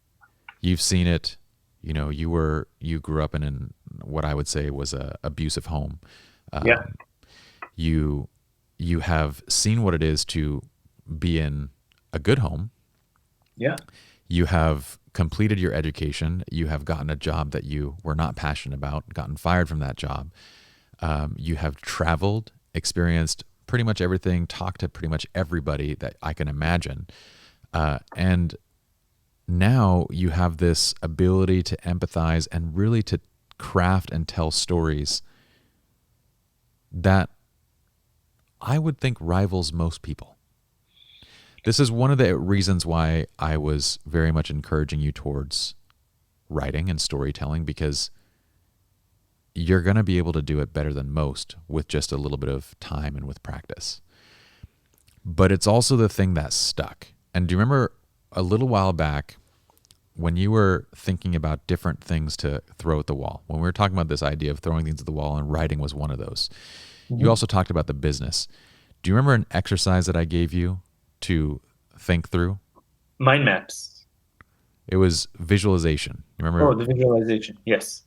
You've seen it. You grew up in what I would say was a abusive home. Yeah. Um, you you have seen what it is to be in a good home. Yeah. You have completed your education. You have gotten a job that you were not passionate about, gotten fired from that job. You have traveled, experienced pretty much everything, talked to pretty much everybody that I can imagine. And now you have this ability to empathize and really to craft and tell stories that I would think rivals most people. This is one of the reasons why I was very much encouraging you towards writing and storytelling, because you're going to be able to do it better than most with just a little bit of time and with practice. But it's also the thing that stuck. And do you remember a little while back when you were thinking about different things to throw at the wall, when we were talking about this idea of throwing things at the wall, and writing was one of those? You Hmm. also talked about the business. Do you remember an exercise that I gave you to think through? Mind maps. It was visualization. You Oh, remember? the visualization. Yes.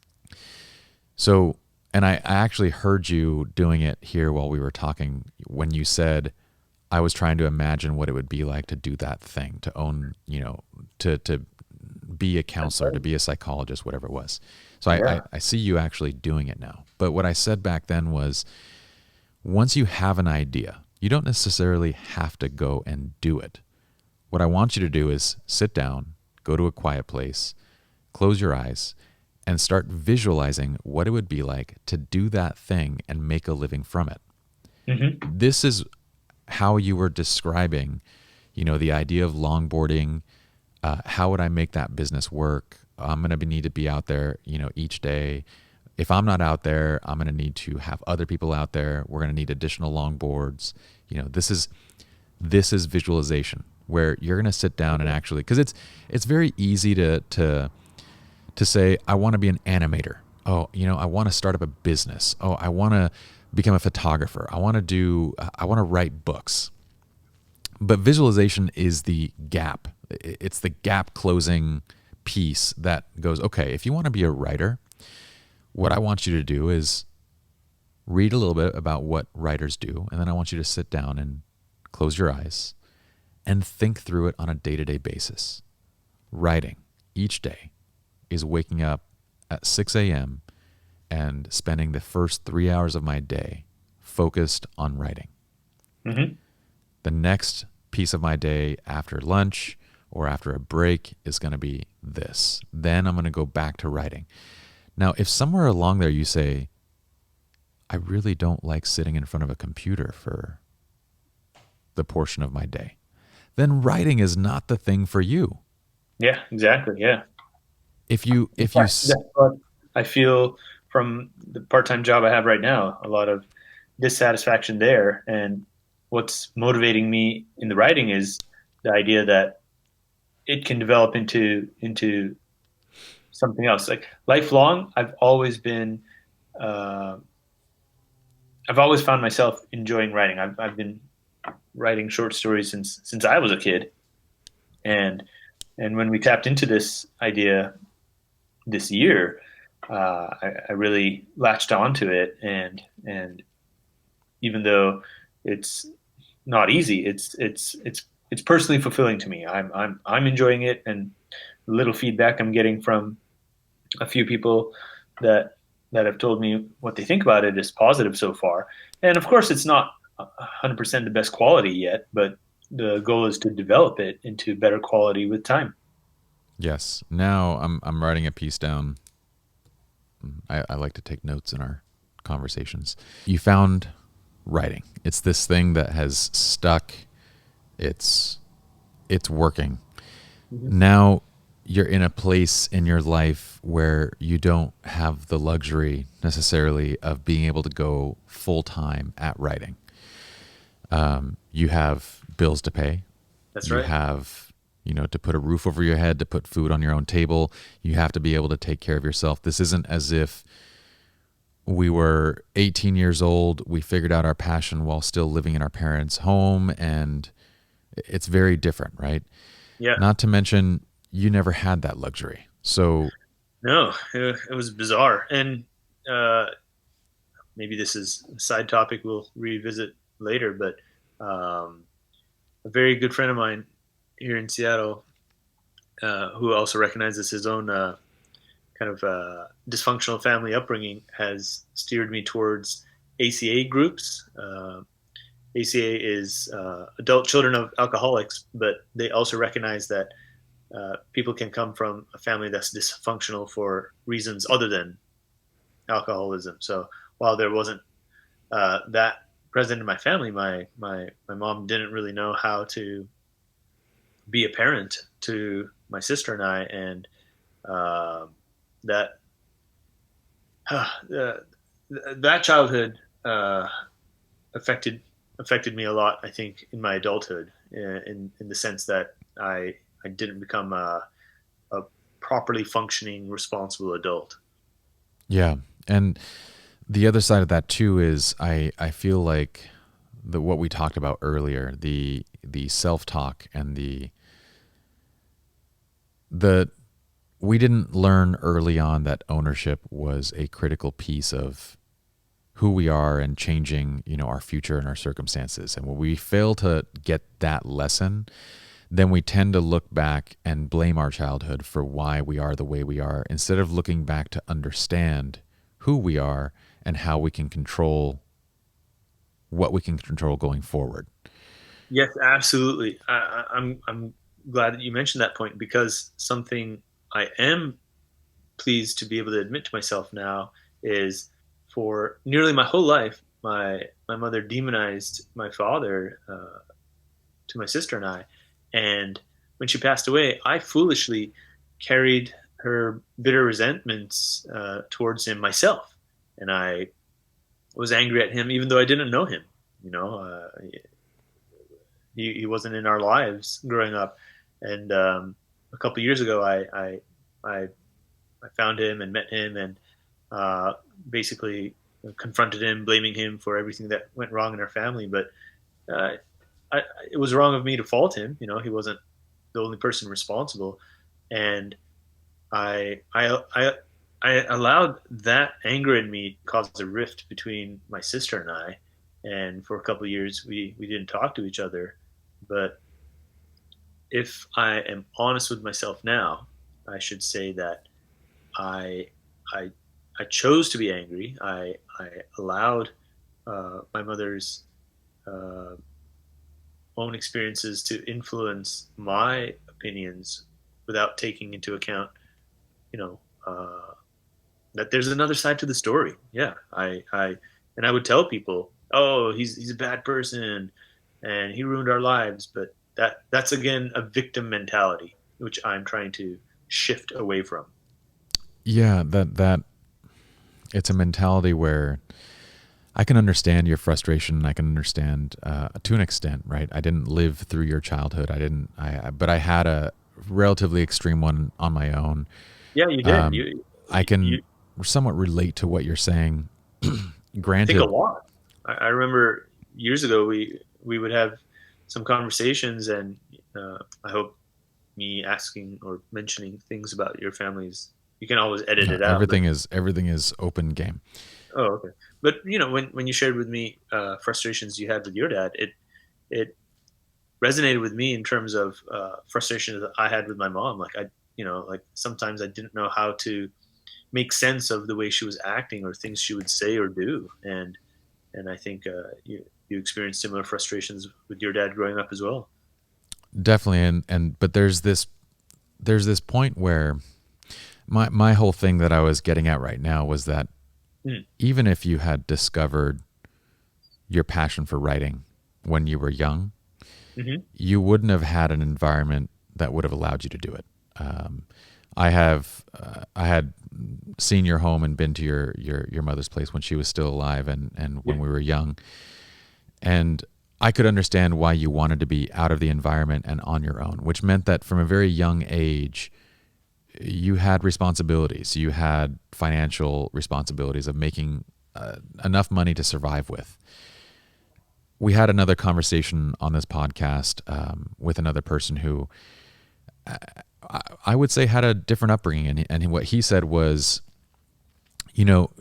So, and I actually heard you doing it here while we were talking when you said, I was trying to imagine what it would be like to do that thing, to own, to be a counselor, to be a psychologist, whatever it was. So Yeah. I see you actually doing it now. But what I said back then was, once you have an idea, you don't necessarily have to go and do it. What I want you to do is sit down, go to a quiet place, close your eyes, and start visualizing what it would be like to do that thing and make a living from it. Hmm. This is how you were describing, the idea of longboarding. How would I make that business work? I'm going to need to be out there, each day. If I'm not out there, I'm going to need to have other people out there. We're going to need additional longboards. This is visualization where you're going to sit down and actually, because it's very easy to say, I want to be an animator. Oh, I want to start up a business. Oh, I want to become a photographer. I want to write books. But visualization is the gap. It's the gap closing piece that goes, okay, if you want to be a writer, what I want you to do is read a little bit about what writers do. And then I want you to sit down and close your eyes and think through it on a day-to-day basis. Writing each day is waking up at 6 a.m. and spending the first 3 hours of my day focused on writing. Hmm. The next piece of my day after lunch or after a break is going to be this. Then I'm going to go back to writing. Now, if somewhere along there you say, I really don't like sitting in front of a computer for the portion of my day, then writing is not the thing for you. Yeah, exactly. Yeah. If you In if you fact, that's what I feel from the part-time job I have right now. A lot of dissatisfaction there, and what's motivating me in the writing is the idea that it can develop into something else. Like lifelong, uh, I've always found myself enjoying writing. I've been writing short stories since I was a kid, and when we tapped into this idea this year, I really latched onto it, and even though it's not easy, it's personally fulfilling to me. I'm enjoying it, and the little feedback I'm getting from a few people that have told me what they think about it is positive so far. And of course, it's not 100% the best quality yet, but the goal is to develop it into better quality with time. Yes, now I'm writing a piece down. I like to take notes in our conversations. You found writing. It's this thing that has stuck. It's it's working. Mhm. Now you're in a place in your life where you don't have the luxury necessarily of being able to go full time at writing. You have bills to pay. That's You right. have, to put a roof over your head, to put food on your own table. You have to be able to take care of yourself. This isn't as if we were 18 years old, we figured out our passion while still living in our parents' home, and it's very different, right? Yeah. Not to mention, you never had that luxury. So, No, it was bizarre. And uh, maybe this is a side topic we'll revisit later, but a very good friend of mine here in Seattle, who also recognizes his own kind of dysfunctional family upbringing, has steered me towards ACA groups. ACA is Adult Children of Alcoholics, but they also recognize that people can come from a family that's dysfunctional for reasons other than alcoholism. So while there wasn't that present in my family, my mom didn't really know how to be a parent to my sister and I, and uh, that uh, that childhood affected me a lot. I think in my adulthood, in the sense that I didn't become a properly functioning, responsible adult. yeah. And the other side of that too is I feel like the what we talked about earlier, the self-talk and the we didn't learn early on that ownership was a critical piece of who we are and changing, our future and our circumstances. And when we fail to get that lesson, then we tend to look back and blame our childhood for why we are the way we are, instead of looking back to understand who we are and how we can control what we can control going forward. Yes, absolutely. I'm glad that you mentioned that point, because something I am pleased to be able to admit to myself now is, for nearly my whole life, my mother demonized my father to my sister and I. And when she passed away, I foolishly carried her bitter resentments towards him myself, and I was angry at him even though I didn't know him. You know, he wasn't in our lives growing up, and a couple of years ago, I found him and met him, and basically confronted him, blaming him for everything that went wrong in our family. But uh, it was wrong of me to fault him. You know, he wasn't the only person responsible, and I I I I allowed that anger in me to cause a rift between my sister and I. And for a couple of years, we didn't talk to each other. But if I am honest with myself now, I should say that I I I chose to be angry. I allowed my mother's uh, own experiences to influence my opinions without taking into account, you know, that there's another side to the story. Yeah, and I would tell people, oh, he's a bad person, and he ruined our lives. But that's again a victim mentality, which I'm trying to shift away from. Yeah, that it's a mentality where I can understand your frustration. I can understand to an extent, right? I didn't live through your childhood. But I had a relatively extreme one on my own. Yeah, you did. Um, I You can somewhat relate to what you're saying. think a Granted, lot. I remember years ago we would have some conversations, and I hope me asking or mentioning things about your families, you can always edit no, it out. But everything is open game. oh, okay. But when you shared with me frustrations you had with your dad, it resonated with me in terms of frustrations that I had with my mom. Like like sometimes I didn't know how to make sense of the way she was acting or things she would say or do. And I think you experienced similar frustrations with your dad growing up as well. Definitely, and but there's this point where my whole thing that I was getting at right now was that Mm. even if you had discovered your passion for writing when you were young, Hmm. you wouldn't have had an environment that would have allowed you to do it. Um, I had seen your home and been to your mother's place when she was still alive and Yeah. when we were young, and I could understand why you wanted to be out of the environment and on your own, which meant that from a very young age you had responsibilities. You had financial responsibilities of making enough money to survive with. We had another conversation on this podcast with another person who I would say had a different upbringing, and what he said was,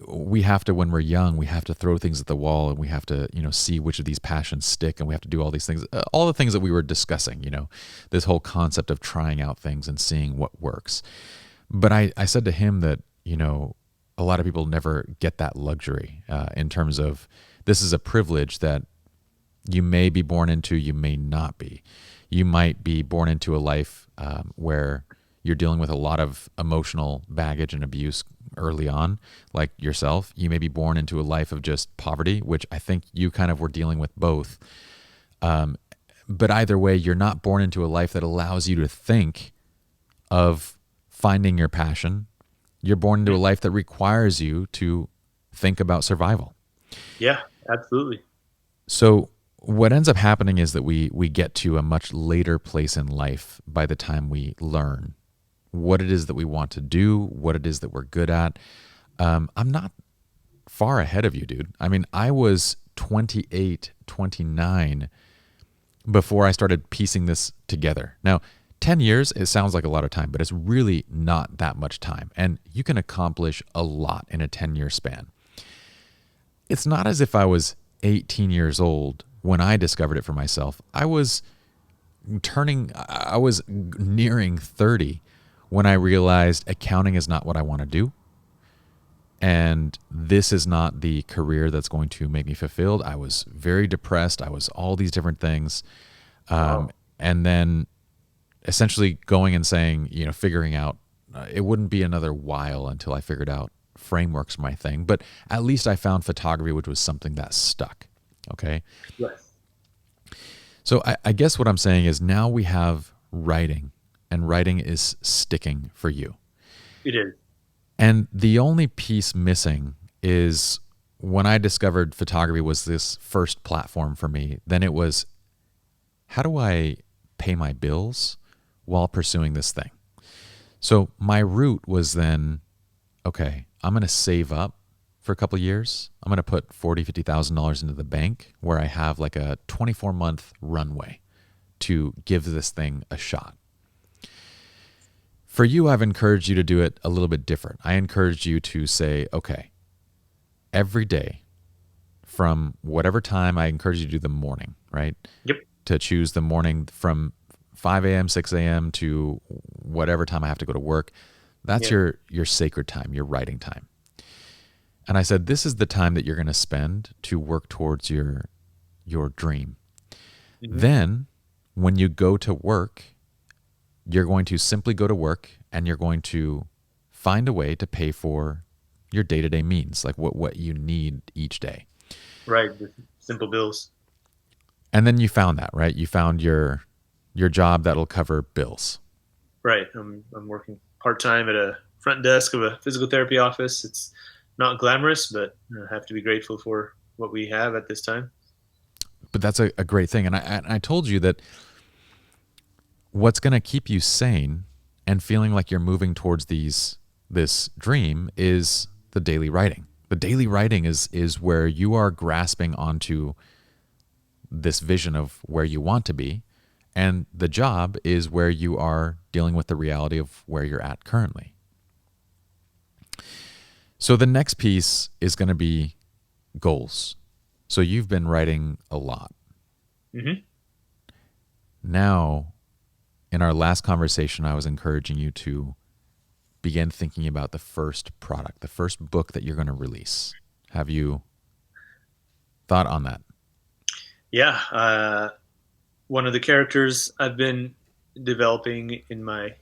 we have to, when we're young, we have to throw things at the wall, and we have to, see which of these passions stick, and we have to do all these things, all the things that we were discussing, this whole concept of trying out things and seeing what works. But I said to him that, a lot of people never get that luxury in terms of this is a privilege that you may be born into, you may not be. You might be born into a life where you're dealing with a lot of emotional baggage and abuse early on, like yourself. You may be born into a life of just poverty, which I think you kind of were dealing with both. But either way, you're not born into a life that allows you to think of finding your passion. You're born into a life that requires you to think about survival. Yeah, absolutely. So what ends up happening is that we get to a much later place in life by the time we learn what it is that we want to do, what it is that we're good at. I'm not far ahead of you, dude. I mean, I was 28, 29 before I started piecing this together. Now, 10 years, it sounds like a lot of time, but it's really not that much time. And you can accomplish a lot in a 10-year span. It's not as if I was 18 years old when I discovered it for myself. I was nearing 30 when I realized accounting is not what I want to do. And this is not the career that's going to make me fulfilled. I was very depressed. I was all these different things. Wow. And then essentially going and saying, figuring out, it wouldn't be another while until I figured out frameworks for my thing. But at least I found photography, which was something that stuck. Okay. Yes. So I guess what I'm saying is now we have writing, and writing is sticking for you. It is. And the only piece missing is when I discovered photography was this first platform for me, then it was, how do I pay my bills while pursuing this thing? So my route was then, okay, I'm going to save up for a couple of years. I'm going to put $40,000, $50,000 into the bank where I have like a 24-month runway to give this thing a shot. For you, I've encouraged you to do it a little bit different. I encouraged you to say, okay, every day from whatever time, I encourage you to do the morning, right? Yep. To choose the morning from 5 a.m., 6 a.m. to whatever time I have to go to work. That's Yeah. your sacred time, your writing time. And I said, this is the time that you're going to spend to work towards your dream. Hmm. Then when you go to work, you're going to simply go to work and you're going to find a way to pay for your day-to-day means, like what you need each day. Right. The simple bills. And then you found that, right? You found your job that'll cover bills. Right. I'm working part time at a front desk of a physical therapy office. It's not glamorous, but I have to be grateful for what we have at this time. But that's a great thing. And I told you that what's going to keep you sane and feeling like you're moving towards this dream is the daily writing. The daily writing is where you are grasping onto this vision of where you want to be, and the job is where you are dealing with the reality of where you're at currently. So the next piece is going to be goals. So you've been writing a lot. Hmm. Now, in our last conversation, I was encouraging you to begin thinking about the first product, the first book that you're going to release. Have you thought on that? Yeah. One of the characters I've been developing in my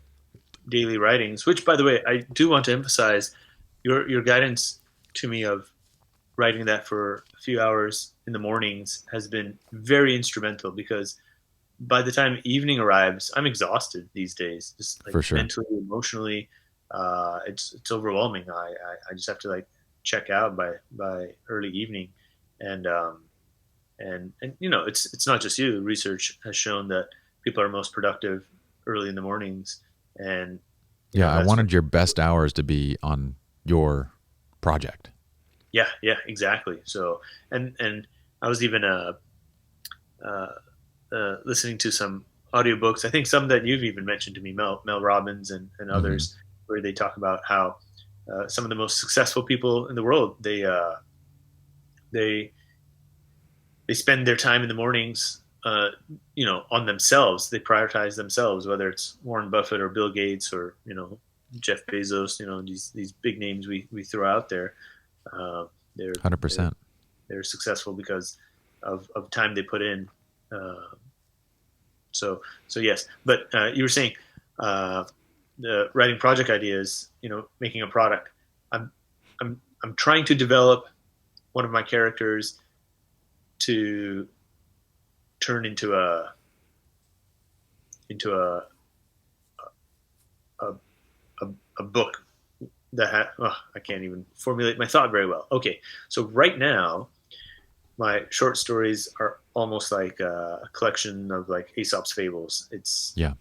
daily writings, which, by the way, I do want to emphasize your guidance to me of writing that for a few hours in the mornings has been very instrumental because by the time evening arrives, I'm exhausted these days, just like For sure. mentally, emotionally. It's overwhelming. I just have to like check out by early evening, and and it's not just you. Research has shown that people are most productive early in the mornings, and Yeah, I that's when. wanted your best hours to be on your project. Yeah, yeah, exactly. So and I was even uh, listening to some audiobooks. I think some that you've even mentioned to me, Mel Robbins and Hmm. others, where they talk about how some of the most successful people in the world they they spend their time in the mornings, on themselves. They prioritize themselves, whether it's Warren Buffett or Bill Gates or Jeff Bezos. These big names we throw out there. Uh, they're they're 100%. they're successful because of time they put in. Uh, so yes, but you were saying uh, the writing project ideas, making a product. I'm I'm trying to develop one of my characters to turn into a, a, a book I can't even formulate my thought very well. Okay, so right now my short stories are almost like a collection of like Aesop's fables. It's Yeah.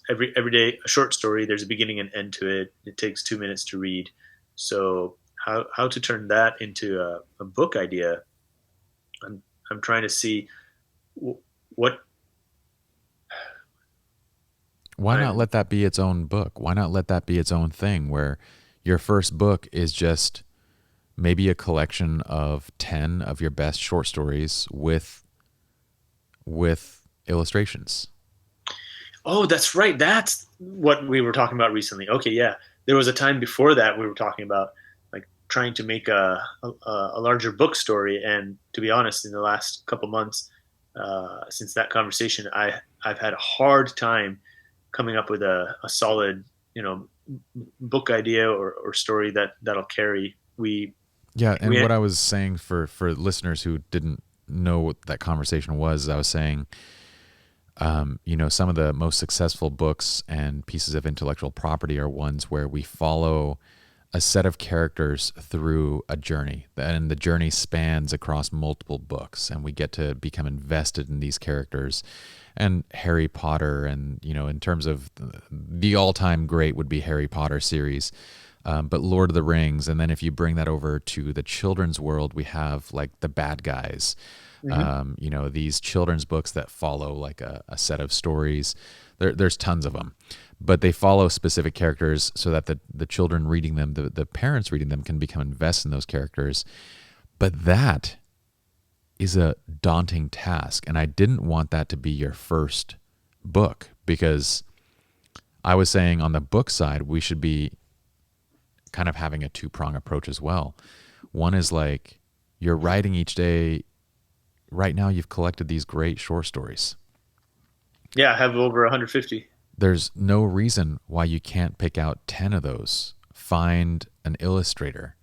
every day a short story. There's a beginning and end to it. It takes 2 minutes to read. So how to turn that into a book idea? I'm I'm trying to see what Why not I'm. let that be its own book? Why not let that be its own thing where your first book is just maybe a collection of 10 of your best short stories with illustrations. Oh, that's right. That's what we were talking about recently. Okay, yeah. There was a time before that we were talking about like trying to make a larger book story, and to be honest, in the last couple months since that conversation, I've had a hard time coming up with a solid, you know, book idea or story that'll carry. Yeah, and We what I was saying for listeners who didn't know what that conversation was, I was saying, some of the most successful books and pieces of intellectual property are ones where we follow a set of characters through a journey, and the journey spans across multiple books, and we get to become invested in these characters. And Harry Potter, and in terms of the all-time great would be Harry Potter series, but Lord of the Rings, and then if you bring that over to the children's world, we have like the bad guys. Mhm. These children's books that follow like a set of stories. There's tons of them, but they follow specific characters so that the children reading them, the parents reading them, can become invested in those characters. But that is a daunting task, and I didn't want that to be your first book, because I was saying on the book side we should be kind of having a two-prong approach as well. One is like you're writing each day. Right now you've collected these great short stories. Yeah, I have over 150. There's no reason why you can't pick out 10 of those, find an illustrator,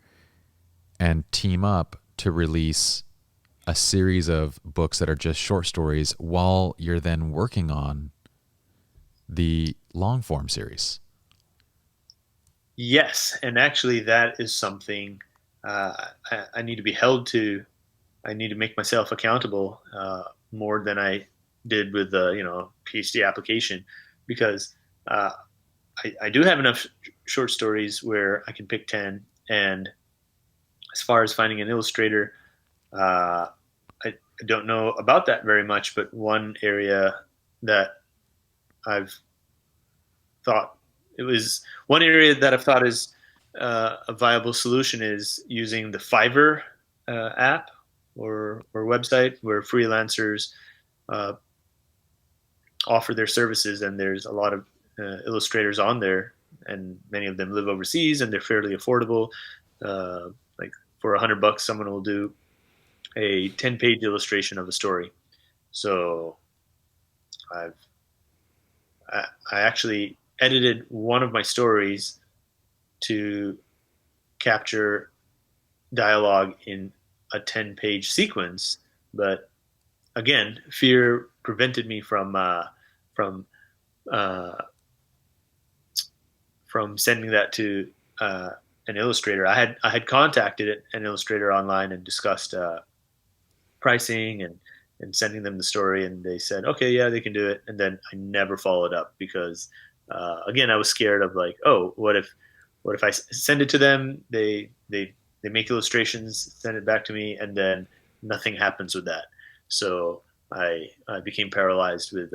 and team up to release a series of books that are just short stories while you're then working on the long form series. Yes, and actually, that is something I need to be held to. I need to make myself accountable more than I did with the PhD application, because uh, I do have enough short stories where I can pick 10. And as far as finding an illustrator, uh, I don't know about that very much. But one area that I've thought it was one area that I've thought is a viable solution is using the Fiverr app or website where freelancers uh, offer their services, and there's a lot of illustrators on there, and many of them live overseas, and they're fairly affordable. Uh, like for $100, someone will do a 10-page illustration of a story. So I've I actually edited one of my stories to capture dialogue in a 10-page sequence, but again, fear prevented me from uh, from sending that to an illustrator. I had contacted an illustrator online and discussed pricing and sending them the story, and they said, okay, yeah, they can do it. And then I never followed up because again, I was scared of like, oh, what if I send it to them, they make illustrations, send it back to me, and then nothing happens with that. So I became paralyzed with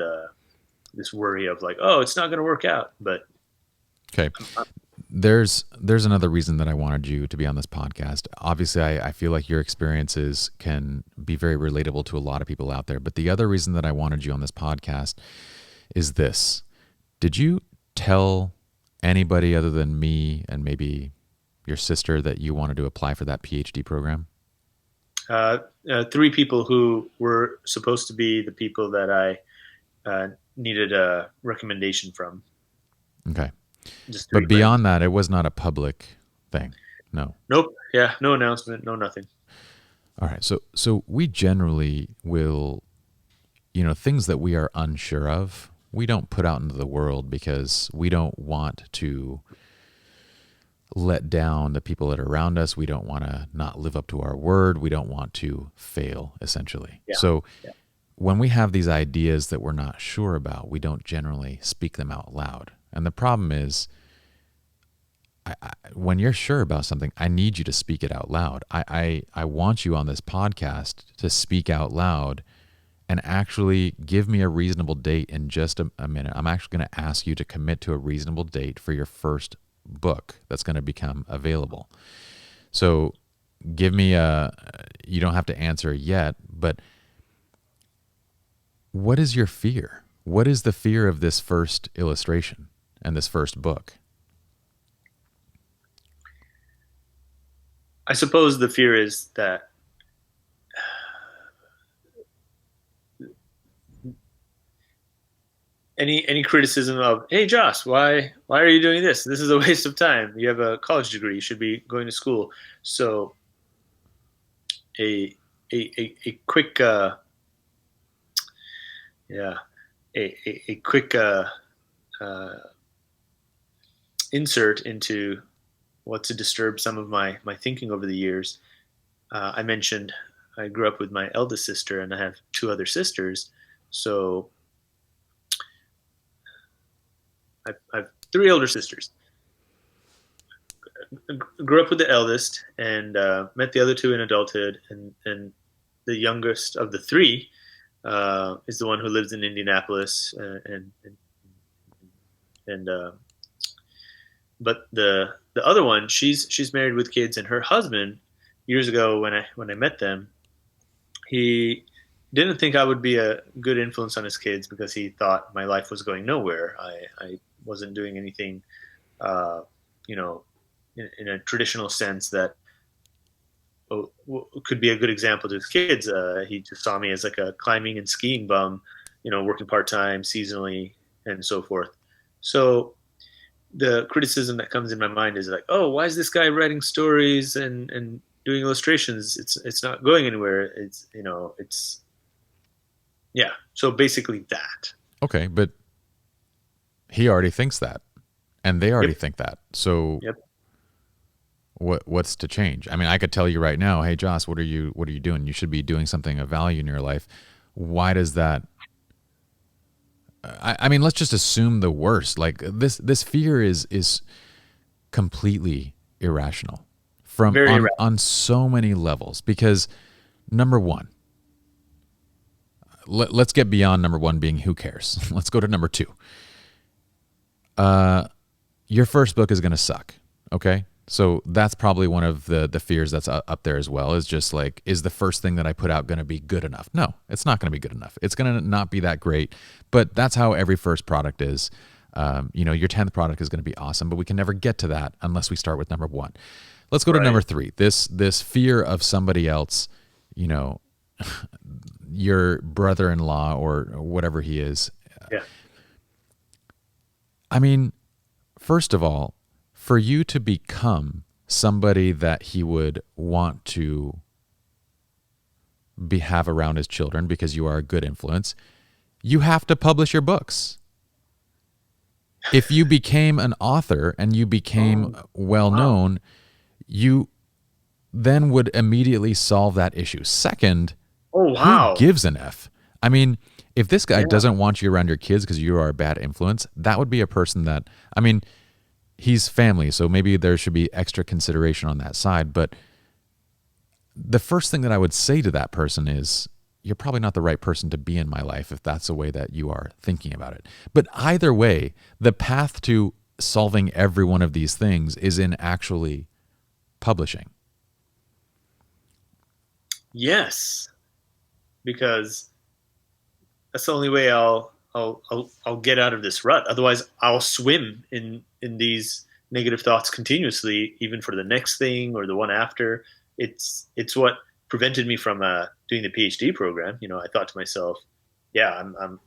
this worry of like, oh, it's not going to work out. But Okay. There's another reason that I wanted you to be on this podcast. Obviously, I feel like your experiences can be very relatable to a lot of people out there. But the other reason that I wanted you on this podcast is this. Did you tell anybody other than me and maybe your sister that you wanted to apply for that PhD program? uh, three people who were supposed to be the people that I needed a recommendation from. Okay. Just three But friends. beyond that, it was not a public thing. No. Nope. Yeah. No announcement. No nothing. All right. So we generally will, things that we are unsure of, we don't put out into the world because we don't want to let down the people that are around us. We don't want to not live up to our word. We don't want to fail, essentially. Yeah. So Yeah. when we have these ideas that we're not sure about, we don't generally speak them out loud. And the problem is, when you're sure about something, I need you to speak it out loud. I want you on this podcast to speak out loud and actually give me a reasonable date in just a minute. I'm actually going to ask you to commit to a reasonable date for your first book that's going to become available. So give me you don't have to answer yet, but what is your fear? What is the fear of this first illustration and this first book? I suppose the fear is that any criticism of, hey Josh, why are you doing this? This is a waste of time. You have a college degree. You should be going to school. So a a quick yeah a quick uh, insert into what to disturb some of my thinking over the years. I mentioned I grew up with my eldest sister, and I have two other sisters. So I've three older sisters. Grew up with the eldest, and met the other two in adulthood, and the youngest of the three is the one who lives in Indianapolis, and but the other one, she's married with kids, and her husband, years ago when I met them, he didn't think I would be a good influence on his kids because he thought my life was going nowhere. I wasn't doing anything, uh, you know, in a traditional sense that could be a good example to his kids. He just saw me as like a climbing and skiing bum, working part time, seasonally, and so forth. So the criticism that comes in my mind is like, oh, why is this guy writing stories and doing illustrations? It's not going anywhere. It's yeah. So basically that. Okay, but he already thinks that, and they already Yep. think that. So Yep. what's to change? I mean, I could tell you right now, hey Joss, what are you doing? You should be doing something of value in your life. Why does that? I mean, let's just assume the worst. Like this fear is completely irrational from Very on so many levels. Because number one, let's get beyond number one being who cares. Let's go to number two. Your first book is going to suck. Okay. So that's probably one of the fears that's up there as well, is just like, is the first thing that I put out going to be good enough? No, it's not going to be good enough. It's going to not be that great, but that's how every first product is. Your 10th product is going to be awesome, but we can never get to that unless we start with number one. Let's go to right. number three. This fear of somebody else, you know, your brother-in-law or whatever he is. Yeah. I mean, first of all, for you to become somebody that he would want to have around his children because you are a good influence, you have to publish your books. If you became an author and you became Oh, well wow. known, you then would immediately solve that issue. Second, Oh, who wow. gives an F? I mean, if this guy Yeah. doesn't want you around your kids because you are a bad influence, that would be a person that, I mean, he's family, so maybe there should be extra consideration on that side. But the first thing that I would say to that person is, you're probably not the right person to be in my life if that's the way that you are thinking about it. But either way, the path to solving every one of these things is in actually publishing. Yes, because that's the only way I'll get out of this rut. Otherwise, I'll swim in these negative thoughts continuously, even for the next thing or the one after. It's what prevented me from doing the PhD program. I thought to myself, yeah, I'm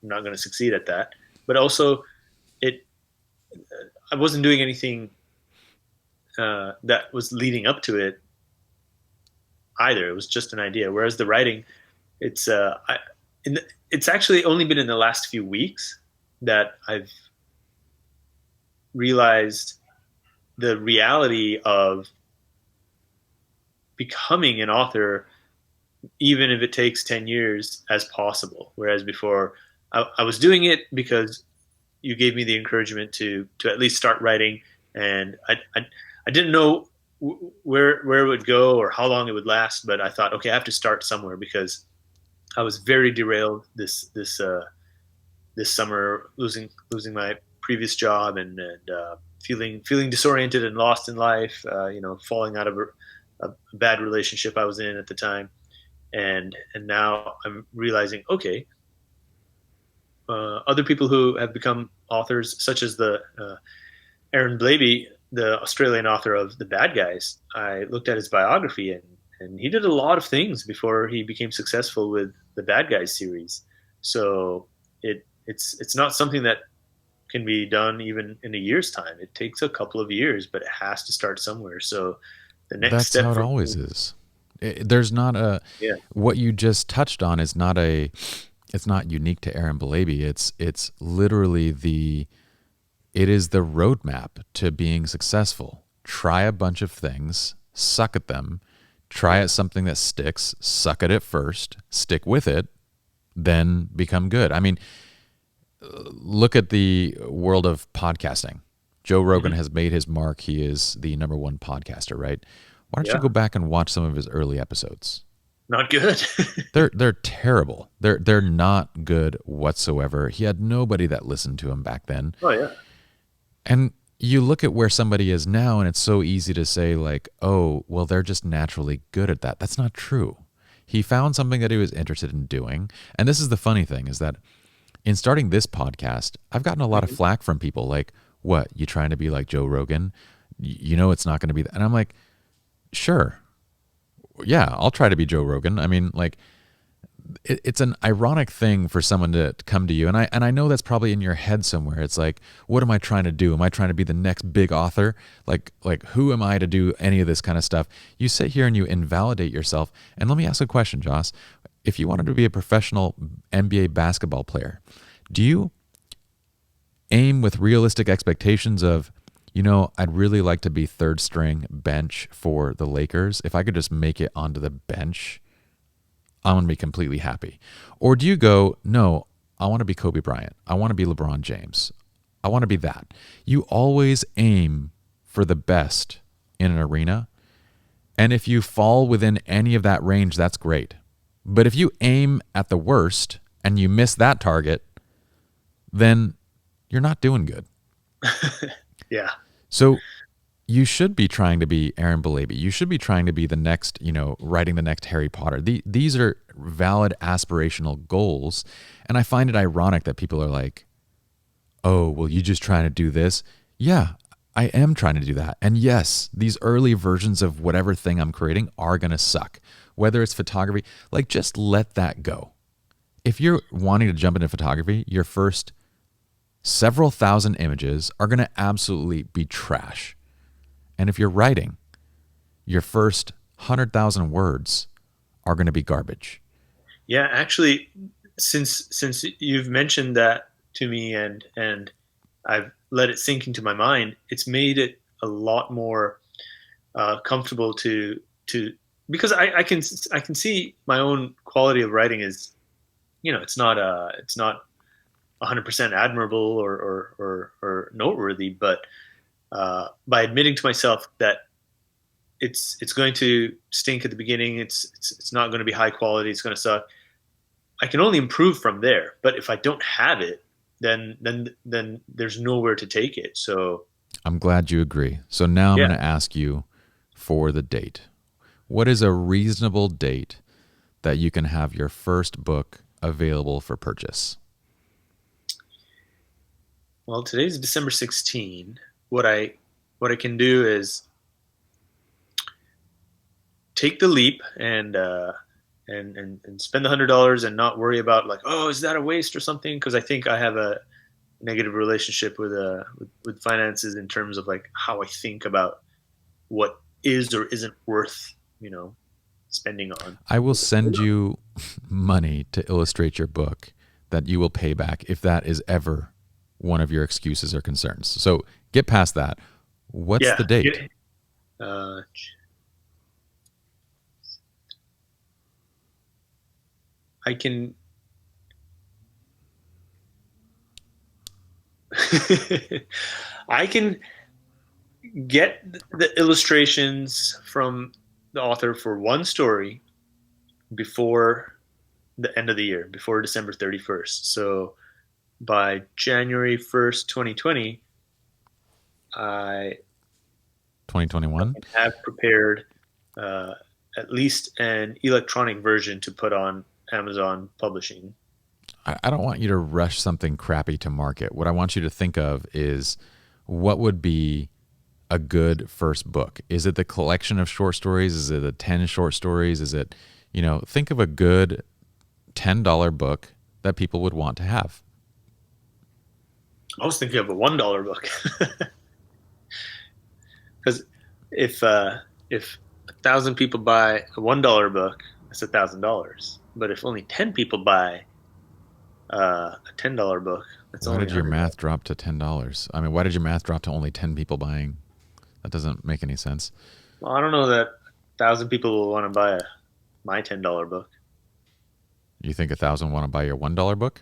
not going to succeed at that. But also, it I wasn't doing anything that was leading up to it either. It was just an idea. Whereas the writing, it's it's actually only been in the last few weeks that I've realized the reality of becoming an author, even if it takes 10 years, as possible. Whereas before, I was doing it because you gave me the encouragement to at least start writing, and I didn't know where it would go or how long it would last, but I thought, okay, I have to start somewhere because I was very derailed this summer, losing my previous job and feeling disoriented and lost in life. Falling out of a bad relationship I was in at the time, and now I'm realizing, okay, other people who have become authors, such as the Aaron Blabey, the Australian author of The Bad Guys. I looked at his biography, and he did a lot of things before he became successful with the Bad Guys series. So it's not something that can be done even in a year's time. It takes a couple of years, but it has to start somewhere. So the next That's how step it for always me, is. There's not a yeah, what you just touched on is not a it's not unique to Aaron Balabi. It's literally it is the roadmap to being successful. Try a bunch of things, suck at them, try yeah, at something that sticks, suck at it first, stick with it, then become good. I mean, look at the world of podcasting. Joe Rogan hmm, has made his mark. He is the number one podcaster, right? Why don't you yeah, go back and watch some of his early episodes? not good. They're terrible. They're not good whatsoever. He had nobody that listened to him back then. Oh yeah, And you look at where somebody is now, and it's so easy to say, like, oh, well, they're just naturally good at that. That's not true. He found something that he was interested in doing. And this is the funny thing is that in starting this podcast, I've gotten a lot of hmm, flack from people like, what, you trying to be like Joe Rogan? You know, it's not going to be that. And I'm like, sure. Yeah, I'll try to be Joe Rogan. I mean, like, it's an ironic thing for someone to come to you, and I know that's probably in your head somewhere. It's like, what am I trying to do? Am I trying to be the next big author? Like who am I to do any of this kind of stuff? You sit here and you invalidate yourself. And let me ask a question, Joss. If you wanted to be a professional NBA basketball player, do you aim with realistic expectations of, I'd really like to be third string bench for the Lakers. If I could just make it onto the bench, I'm going to be completely happy. Or do you go, no, I want to be Kobe Bryant. I want to be LeBron James. I want to be that. You always aim for the best in an arena. And if you fall within any of that range, that's great. But if you aim at the worst and you miss that target, then you're not doing good. yeah, So you should be trying to be Aaron Balabi. You should be trying to be the next, writing the next Harry Potter. These are valid aspirational goals. And I find it ironic that people are like, oh, well, you just trying to do this. Yeah, I am trying to do that. And yes, these early versions of whatever thing I'm creating are going to suck. Whether it's photography, like just let that go. If you're wanting to jump into photography, your first several thousand images are going to absolutely be trash. And if you're writing, your first 100,000 words are going to be garbage. yeah. Actually, since you've mentioned that to me and I've let it sink into my mind, it's made it a lot more comfortable to because I can see my own quality of writing is, it's not 100% admirable or noteworthy, but by admitting to myself that it's going to stink at the beginning, it's not going to be high quality, it's going to suck. I can only improve from there. But if I don't have it, then there's nowhere to take it. So I'm glad you agree. So now I'm yeah. going to ask you for the date. What is a reasonable date that you can have your first book available for purchase? Well, today's December 16. What I can do is take the leap and spend the $100 and not worry about like, oh, is that a waste or something? Because I think I have a negative relationship with finances in terms of like how I think about what is or isn't worth spending on. I will send you money to illustrate your book that you will pay back if that is ever one of your excuses or concerns. So get past that. What's Yeah, the date? yeah. Uh, I can. I can. get the illustrations from the author for one story before the end of the year, before December 31st. So by January 1st, 2020, I 2021. have prepared uh, at least an electronic version to put on Amazon Publishing. I don't want you to rush something crappy to market. What I want you to think of is what would be a good first book? Is it the collection of short stories? Is it the 10 short stories? Is it, think of a good $10 book that people would want to have. I was thinking of a $1 book because if 1,000 people buy a $1 book, that's $1,000. But if only 10 people buy a $10 book, that's Why only did your $100. math drop to $10? I mean, why did your math drop to only 10 people buying? That doesn't make any sense. Well, I don't know that 1,000 people will want to buy my $10 book. You think 1,000 want to buy your $1 book?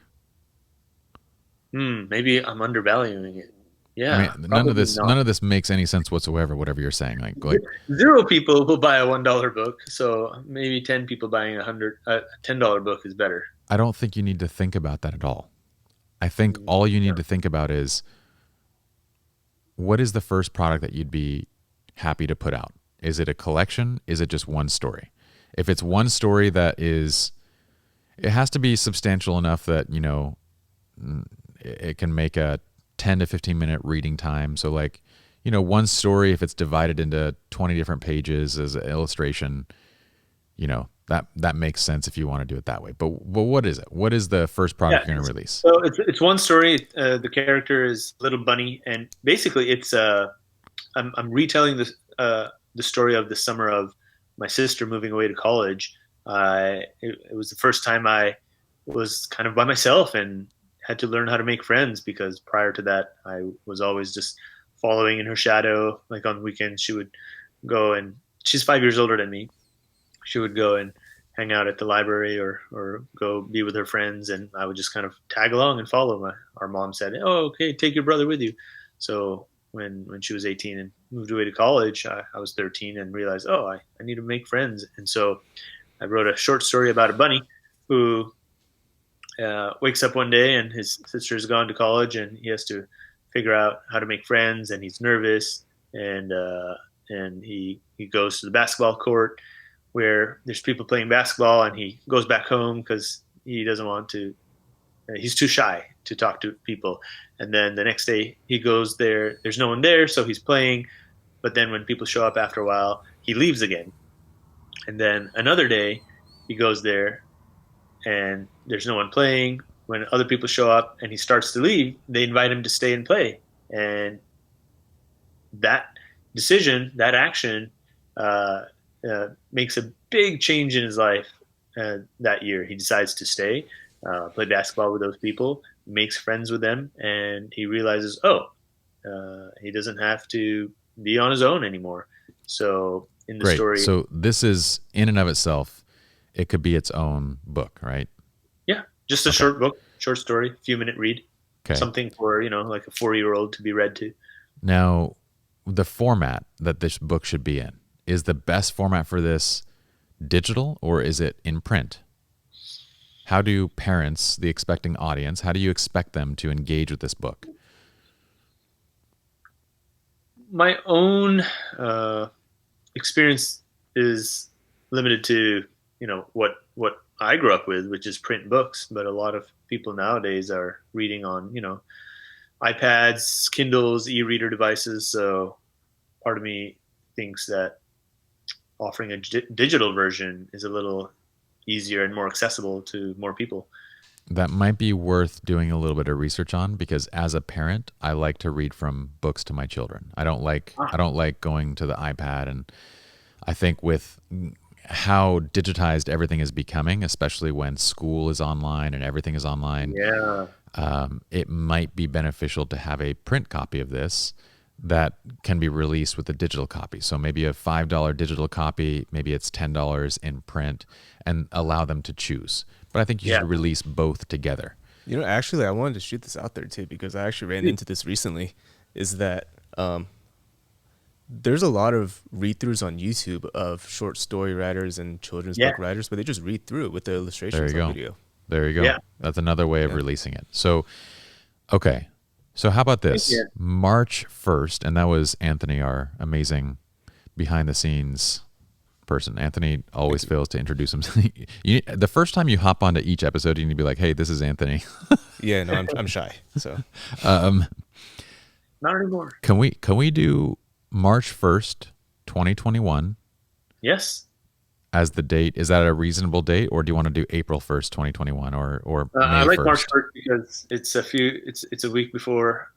Maybe I'm undervaluing it. I mean, Yeah, none of probably this not. none of this makes any sense whatsoever. Whatever you're saying, like Zero people will buy a $1 book, so maybe 10 people buying a $10 book is better. I don't think you need to think about that at all. I think all you need to think about is what is the first product that you'd be happy to put out? Is it a collection? Is it just one story? If it's one story it has to be substantial enough that, it can make a 10 to 15 minute reading time. So like, one story, if it's divided into 20 different pages as an illustration, that makes sense if you want to do it that way. But what is it? What is the first Yeah, product you're going to release? so it's one story. The character is Little Bunny, and basically I'm retelling the story of the summer of my sister moving away to college. It was the first time I was kind of by myself and had to learn how to make friends because prior to that I was always just following in her shadow. Like on weekends, she would go and she's 5 years older than me. She would go and hang out at the library or go be with her friends, and I would just kind of tag along and follow. Our mom said, "Oh, okay, take your brother with you." So when she was 18 and moved away to college, I was 13 and realized, oh, I need to make friends. And so I wrote a short story about a bunny who wakes up one day and his sister's gone to college and he has to figure out how to make friends, and he's nervous, and he goes to the basketball court where there's people playing basketball, and he goes back home because he doesn't want to. He's too shy to talk to people. And then the next day he goes there. There's no one there, so he's playing. But then when people show up after a while, he leaves again. And then another day he goes there, and there's no one playing. When other people show up and he starts to leave, they invite him to stay and play. And that decision, that action, makes a big change in his life that year. He decides to stay, play basketball with those people, makes friends with them, and he realizes, he doesn't have to be on his own anymore. So in the Great. story, So this is in and of itself, it could be its own book, right? yeah, just a Okay. short book, short story, few minute read, Okay. something for like a 4-year-old to be read to. Now, the format that this book should be in, is the best format for this digital or is it in print? How do parents, the expecting audience, how do you expect them to engage with this book? My own experience is limited to what I grew up with, which is print books. But a lot of people nowadays are reading on iPads, Kindles, e-reader devices. So part of me thinks that offering a digital version is a little easier and more accessible to more people. That might be worth doing a little bit of research on because as a parent, I like to read from books to my children. I don't like going to the iPad, and I think with how digitized everything is becoming, especially when school is online and everything is online, Yeah, it might be beneficial to have a print copy of this that can be released with a digital copy. So maybe a $5 digital copy, maybe it's $10 in print, and allow them to choose. But I think you yeah. should release both together. Actually, I wanted to shoot this out there too because I actually ran into this recently. Is that there's a lot of read-throughs on YouTube of short story writers and children's Yeah. book writers, but they just read through it with the There you illustrations on go. video. There you go. Yeah. That's another way of Yeah. releasing it. So, okay. So how about this? Yeah. March 1st, and that was Anthony, our amazing behind the scenes person. Anthony always fails to introduce himself. The first time you hop onto each episode, you need to be like, "Hey, this is Anthony." Yeah, no, I'm shy. So Not anymore. Can we do March 1st, 2021 Yes. as the date? Is that a reasonable date, or do you want to do April 1st, 2021, or May I like 1st? March 1st because it's a week before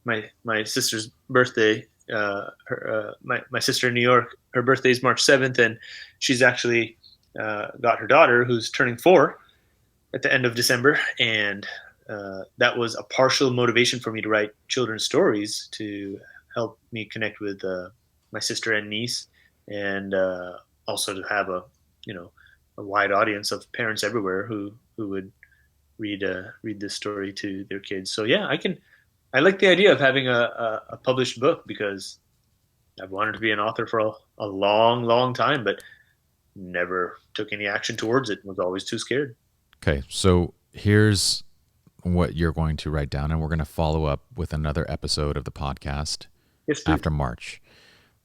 my sister's birthday. My sister in New York, her birthday is March 7th, and she's actually got her daughter who's turning 4 at the end of December, and that was a partial motivation for me to write children's stories to help me connect with my sister and niece, and also to have a wide audience of parents everywhere who would read this story to their kids. So yeah, I like the idea of having a published book because I've wanted to be an author for a long, long time, but never took any action towards it. Was always too scared. Okay, so here's what you're going to write down, and we're going to follow up with another episode of the podcast Yes, please. after March.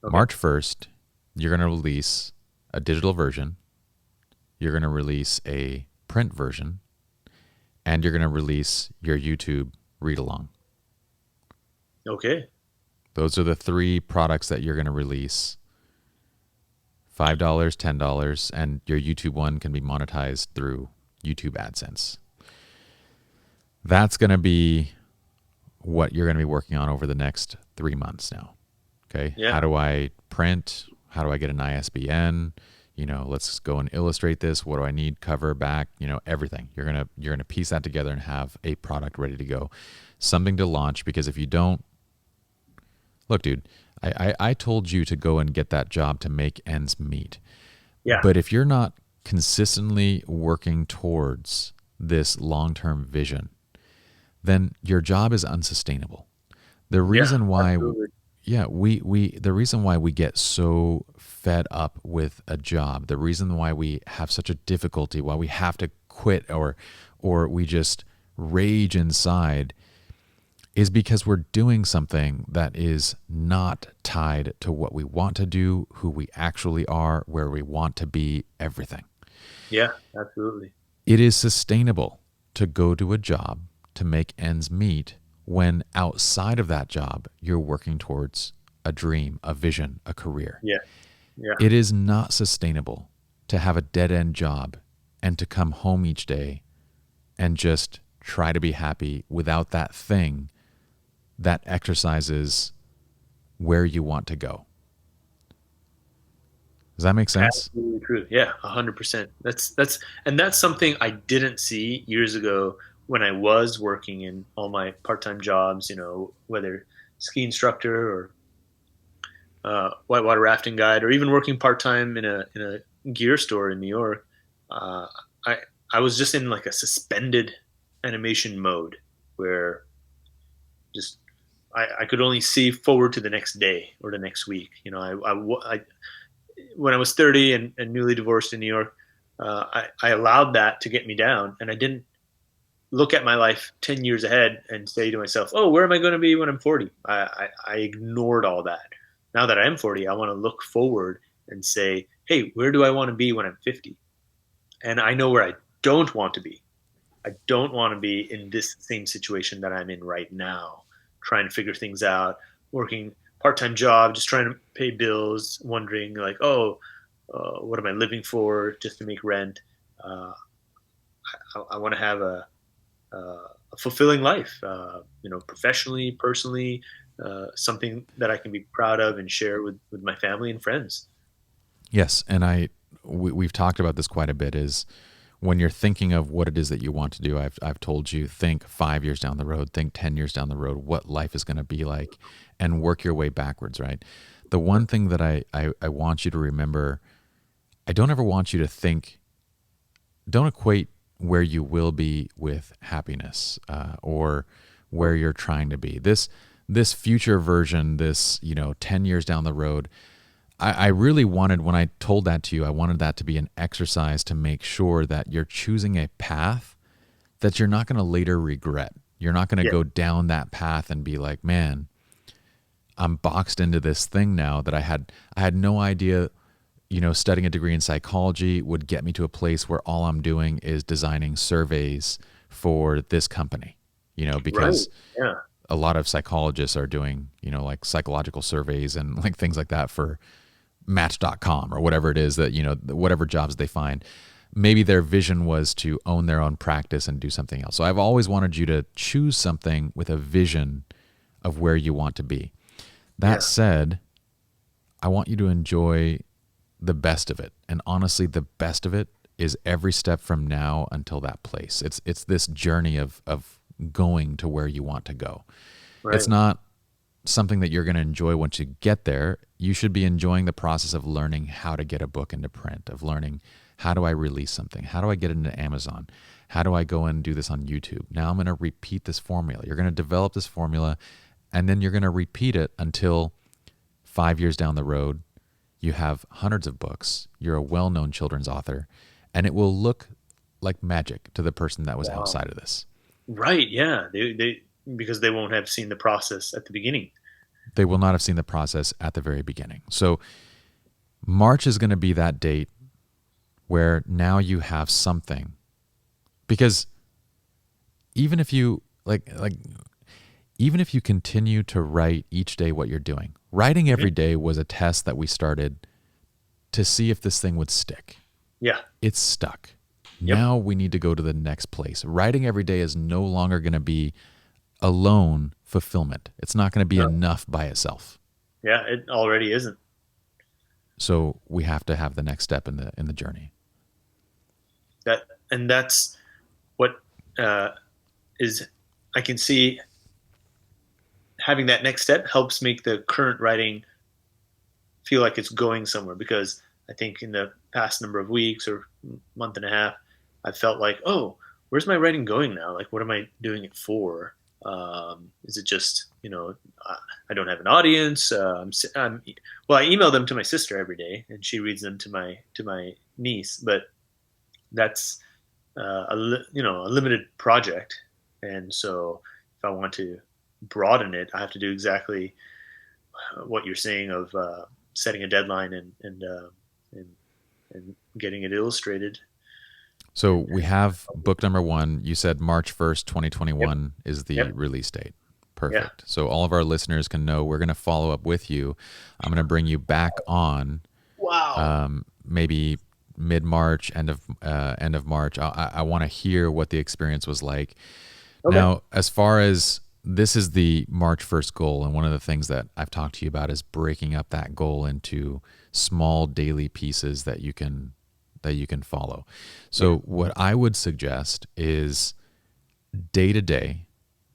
Okay. March 1st, you're going to release a digital version. You're going to release a print version, and you're going to release your YouTube read along. Okay. Those are the 3 products that you're going to release. $5, $10, and your YouTube one can be monetized through YouTube AdSense. That's going to be what you're going to be working on over the next 3 months now. Okay. Yeah. How do I print? How do I get an ISBN? Let's go and illustrate this. What do I need? Cover, back, everything. You're going to piece that together and have a product ready to go. Something to launch, because if you don't, look, dude, I told you to go and get that job to make ends meet. Yeah. But if you're not consistently working towards this long-term vision, then your job is unsustainable. The reason why, absolutely. the reason why we get so fed up with a job, the reason why we have such a difficulty, why we have to quit or we just rage inside, is because we're doing something that is not tied to what we want to do, who we actually are, where we want to be, everything. Yeah, absolutely. It is sustainable to go to a job to make ends meet when outside of that job, you're working towards a dream, a vision, a career. Yeah. Yeah. It is not sustainable to have a dead-end job and to come home each day and just try to be happy without that thing that exercises where you want to go. Does that make sense? Absolutely true. Yeah, 100%. That's something I didn't see years ago when I was working in all my part-time jobs. Whether ski instructor or whitewater rafting guide, or even working part-time in a gear store in New York. I was just in like a suspended animation mode where just I could only see forward to the next day or the next week. I when I was 30 and newly divorced in New York, I allowed that to get me down, and I didn't look at my life 10 years ahead and say to myself, oh, where am I going to be when I'm 40? I ignored all that. Now that I am 40, I want to look forward and say, hey, where do I want to be when I'm 50? And I know where I don't want to be. I don't want to be in this same situation that I'm in right now, trying to figure things out, working part-time job, just trying to pay bills, wondering like, what am I living for just to make rent? I want to have a fulfilling life, professionally, personally, something that I can be proud of and share with my family and friends. Yes, and we've talked about this quite a bit, is when you're thinking of what it is that you want to do, I've told you, think 5 years down the road, think 10 years down the road, what life is going to be like, and work your way backwards, right? The one thing that I want you to remember, I don't ever want you to think, don't equate where you will be with happiness or where you're trying to be. this future version, this, 10 years down the road, I really wanted, when I told that to you, I wanted that to be an exercise to make sure that you're choosing a path that you're not going to later regret. You're not going to Yeah. go down that path and be like, man, I'm boxed into this thing now that I had no idea, studying a degree in psychology would get me to a place where all I'm doing is designing surveys for this company, Right. because Yeah. a lot of psychologists are doing, like psychological surveys and like things like that for Match.com or whatever it is that, whatever jobs they find. Maybe their vision was to own their own practice and do something else. So I've always wanted you to choose something with a vision of where you want to be. That Yeah. said, I want you to enjoy the best of it. And honestly, the best of it is every step from now until that place. It's this journey of going to where you want to go. Right. It's not something that you're going to enjoy once you get there. You should be enjoying the process of learning how to get a book into print, of learning how do I release something? How do I get it into Amazon? How do I go and do this on YouTube? Now I'm going to repeat this formula. You're going to develop this formula, and then you're going to repeat it until 5 years down the road, you have hundreds of books. You're a well-known children's author, and it will look like magic to the person that was Wow. outside of this. Right. Yeah. They because they won't have seen the process at the beginning. They will not have seen the process at the very beginning. So March is going to be that date where now you have something. Because even if you even if you continue to write each day what you're doing, writing every Mhm. day was a test that we started to see if this thing would stick. Yeah. It's stuck. Yep. Now we need to go to the next place. Writing every day is no longer going to be alone fulfillment. It's not going to be No. enough by itself. Yeah. It already isn't. So we have to have the next step in the journey. That's what uh, is. I can see having that next step helps make the current writing feel like it's going somewhere, because I think in the past number of weeks or month and a half, I felt like, oh, where's my writing going now? Like, what am I doing it for? Is it just, I don't have an audience. Well, I email them to my sister every day, and she reads them to my niece. But that's a limited project, and so if I want to broaden it, I have to do exactly what you're saying of setting a deadline and and getting it illustrated. So And we have book number 1. You said March 1st, yep, 2021 is the yep, release date. yeah, Perfect. So all of our listeners can know we're going to follow up with you. I'm going to bring you back on wow, maybe mid-March, end of March. I want to hear what the experience was like. okay, Now, as far as this is the March 1st goal, and one of the things that I've talked to you about is breaking up that goal into small daily pieces that you can follow. yeah, So what I would suggest is day to day,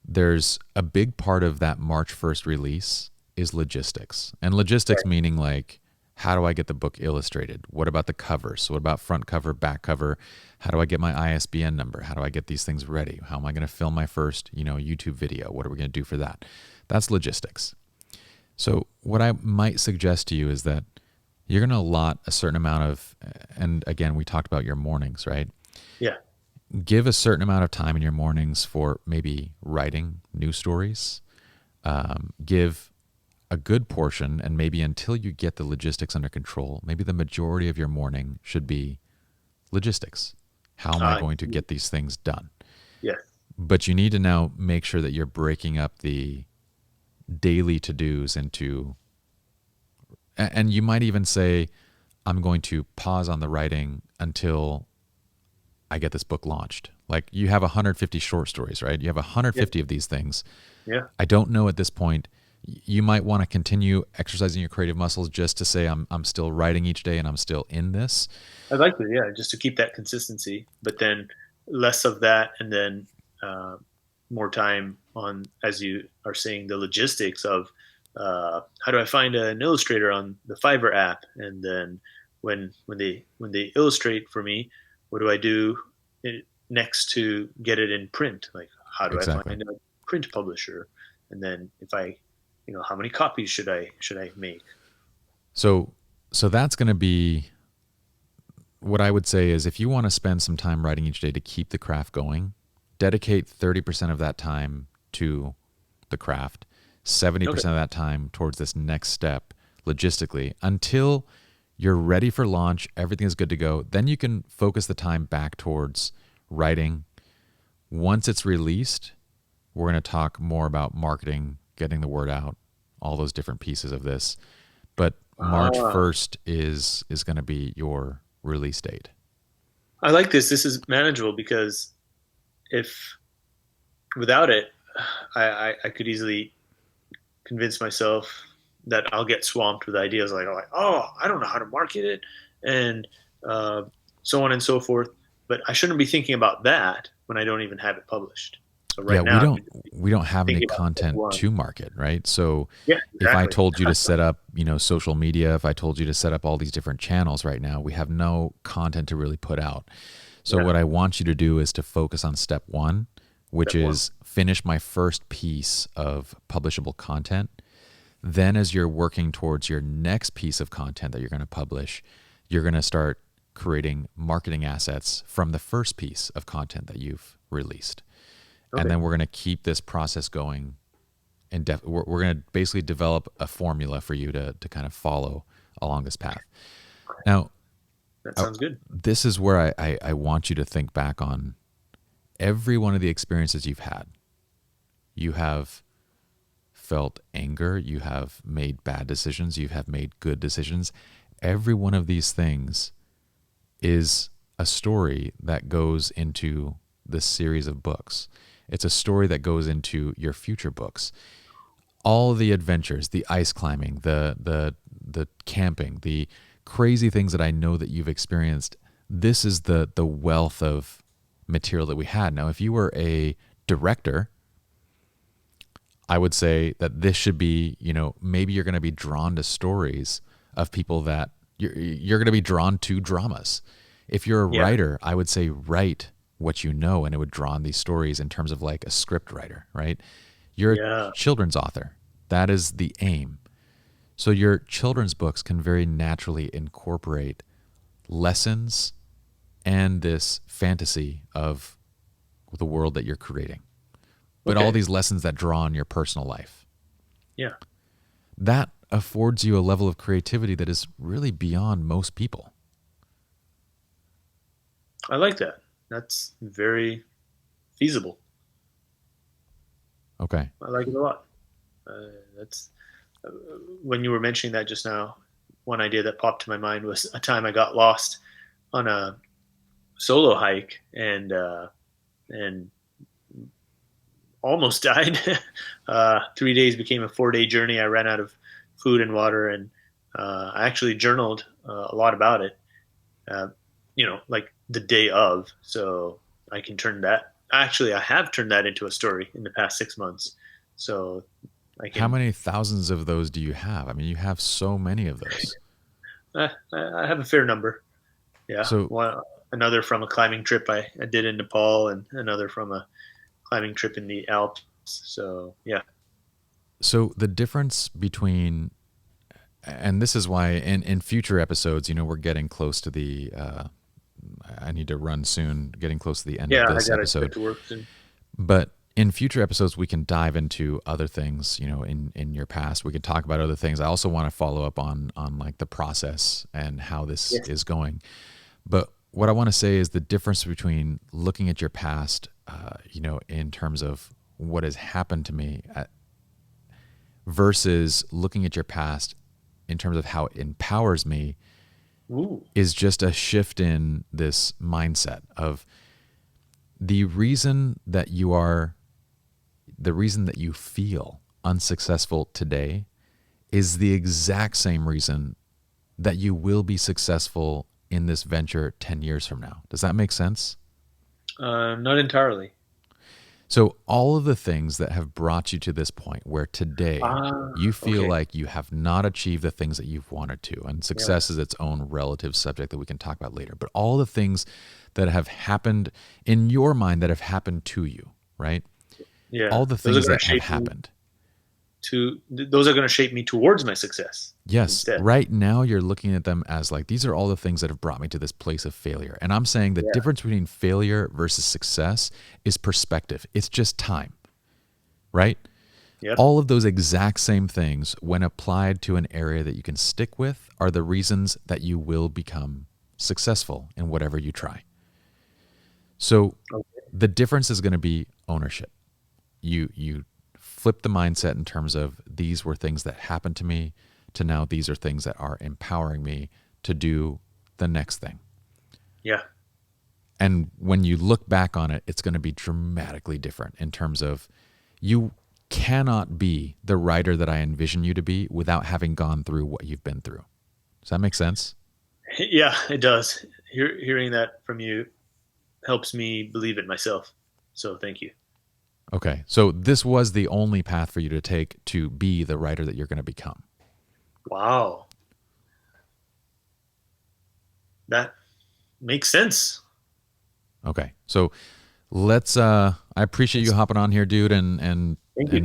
there's a big part of that March 1st release is logistics. And logistics right, meaning like, how do I get the book illustrated? What about the covers? What about front cover, back cover? How do I get my ISBN number? How do I get these things ready? How am I going to film my first, YouTube video? What are we going to do for that? That's logistics. So what I might suggest to you is that you're going to allot a certain amount of, and again, we talked about your mornings, right? yeah, Give a certain amount of time in your mornings for maybe writing news stories. Give a good portion, and maybe until you get the logistics under control, maybe the majority of your morning should be logistics. How am I uh, going to get these things done? yeah, But you need to now make sure that you're breaking up the daily to-dos into, and you might even say, I'm going to pause on the writing until I get this book launched. Like you have 150 short stories, right? You have yeah, 150 of these things. yeah. I don't know at this point. You might want to continue exercising your creative muscles just to say I'm still writing each day and I'm still in this. I'd like to, yeah, just to keep that consistency, but then less of that, and then uh, more time on, as you are saying, the logistics of how do I find an illustrator on the Fiverr app, and then when they illustrate for me, what do I do next to get it in print? Like, how do I Exactly. find a print publisher? And then if I, how many copies should I make? So that's going to be what I would say is, if you want to spend some time writing each day to keep the craft going, dedicate 30% of that time to the craft, 70% Okay. of that time towards this next step logistically until you're ready for launch, everything is good to go. Then you can focus the time back towards writing. Once it's released, we're going to talk more about marketing, getting the word out, all those different pieces of this. But March Ah, 1st is going to be your release date. I like this. This is manageable because if without it, I could easily convince myself that I'll get swamped with ideas like, oh, I don't know how to market it, and uh, so on and so forth. But I shouldn't be thinking about that when I don't even have it published. So Yeah, right now, I could just be we don't have any thinking about step content one. to market, right? So Yeah, if I exactly. told you to set up, social media, if I told you to set up all these different channels right now, we have no content to really put out. So Yeah, what I want you to do is to focus on step 1, which step one. is finish my first piece of publishable content. Then as you're working towards your next piece of content that you're going to publish, you're going to start creating marketing assets from the first piece of content that you've released. And Okay. then we're going to keep this process going, and we're going to basically develop a formula for you to kind of follow along this path. Now, That sounds good. this is where I want you to think back on every one of the experiences you've had. You have felt anger, you have made bad decisions, you have made good decisions. Every one of these things is a story that goes into this series of books. It's a story that goes into your future books. All the adventures, the ice climbing, the camping, the crazy things that I know that you've experienced. This is the wealth of material that we had. Now, if you were a director, I would say that this should be, maybe you're going to be drawn to stories of people that you're going to be drawn to dramas. If you're a Yeah, writer, I would say write what you know, and it would draw on these stories in terms of like a script writer, right? You're a yeah, children's author. That is the aim. So your children's books can very naturally incorporate lessons and this fantasy of the world that you're creating, but all okay, these lessons that draw on your personal life. yeah. That affords you a level of creativity that is really beyond most people. I like that. That's very feasible. Okay. I like it a lot. That's uh, when you were mentioning that just now. One idea that popped to my mind was a time I got lost on a solo hike and almost died. 3 days became a 4 day journey. I ran out of food and water, and I actually journaled a lot about it. Uh, like the day of, so I can turn that. Actually, I have turned that into a story in the past 6 months. So I How can. many thousands of those do you have? I mean, you have so many of those. I have a fair number. Yeah, So, one another from a climbing trip I did in Nepal, and another from a climbing trip in the Alps. So yeah, the difference between, and this is why in future episodes, we're getting close to the, I need to run soon, getting close to the end of yeah, I this gotta get episode. to work soon. But in future episodes, we can dive into other things, in your past. We can talk about other things. I also want to follow up on like the process and how this Yes. is going. But what I want to say is the difference between looking at your past, in terms of what has happened to me, versus looking at your past in terms of how it empowers me, Ooh. is just a shift in this mindset of the reason that the reason that you feel unsuccessful today is the exact same reason that you will be successful in this venture 10 years from now. Does that make sense? Not entirely. So, all of the things that have brought you to this point where today Ah, you feel okay. like you have not achieved the things that you've wanted to, and Yeah. success is its own relative subject that we can talk about later, but all the things that have happened in your mind that have happened to you, right? Yeah. All the Those are things gonna that have shape me. happened. those are going to shape me towards my success. Yes. Instead. Right now, you're looking at them as like, these are all the things that have brought me to this place of failure. And I'm saying the difference between failure versus success is perspective. It's just time, right? Yep. All of those exact same things, when applied to an area that you can stick with, are the reasons that you will become successful in whatever you try. So the difference is going to be ownership. You flip the mindset in terms of, these were things that happened to me, to now these are things that are empowering me to do the next thing. Yeah. And when you look back on it, it's going to be dramatically different in terms of, you cannot be the writer that I envision you to be without having gone through what you've been through. Does that make sense? Yeah, it does. Hearing that from you helps me believe it myself. So thank you. Okay. So this was the only path for you to take to be the writer that you're going to become. Wow. That makes sense. Okay. So let's, I appreciate you hopping on here, dude, and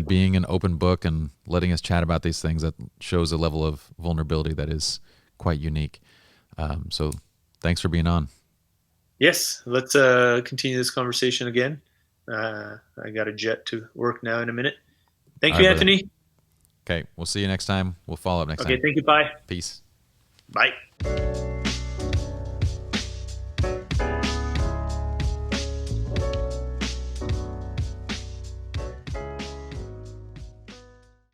being an open book and letting us chat about these things. That shows a level of vulnerability that is quite unique. So thanks for being on. Yes. Let's continue this conversation again. I got a jet to work now in a minute. Thank you, Anthony. Brother. Okay. We'll see you next time. We'll follow up next time. Okay. Thank you. Bye. Peace. Bye.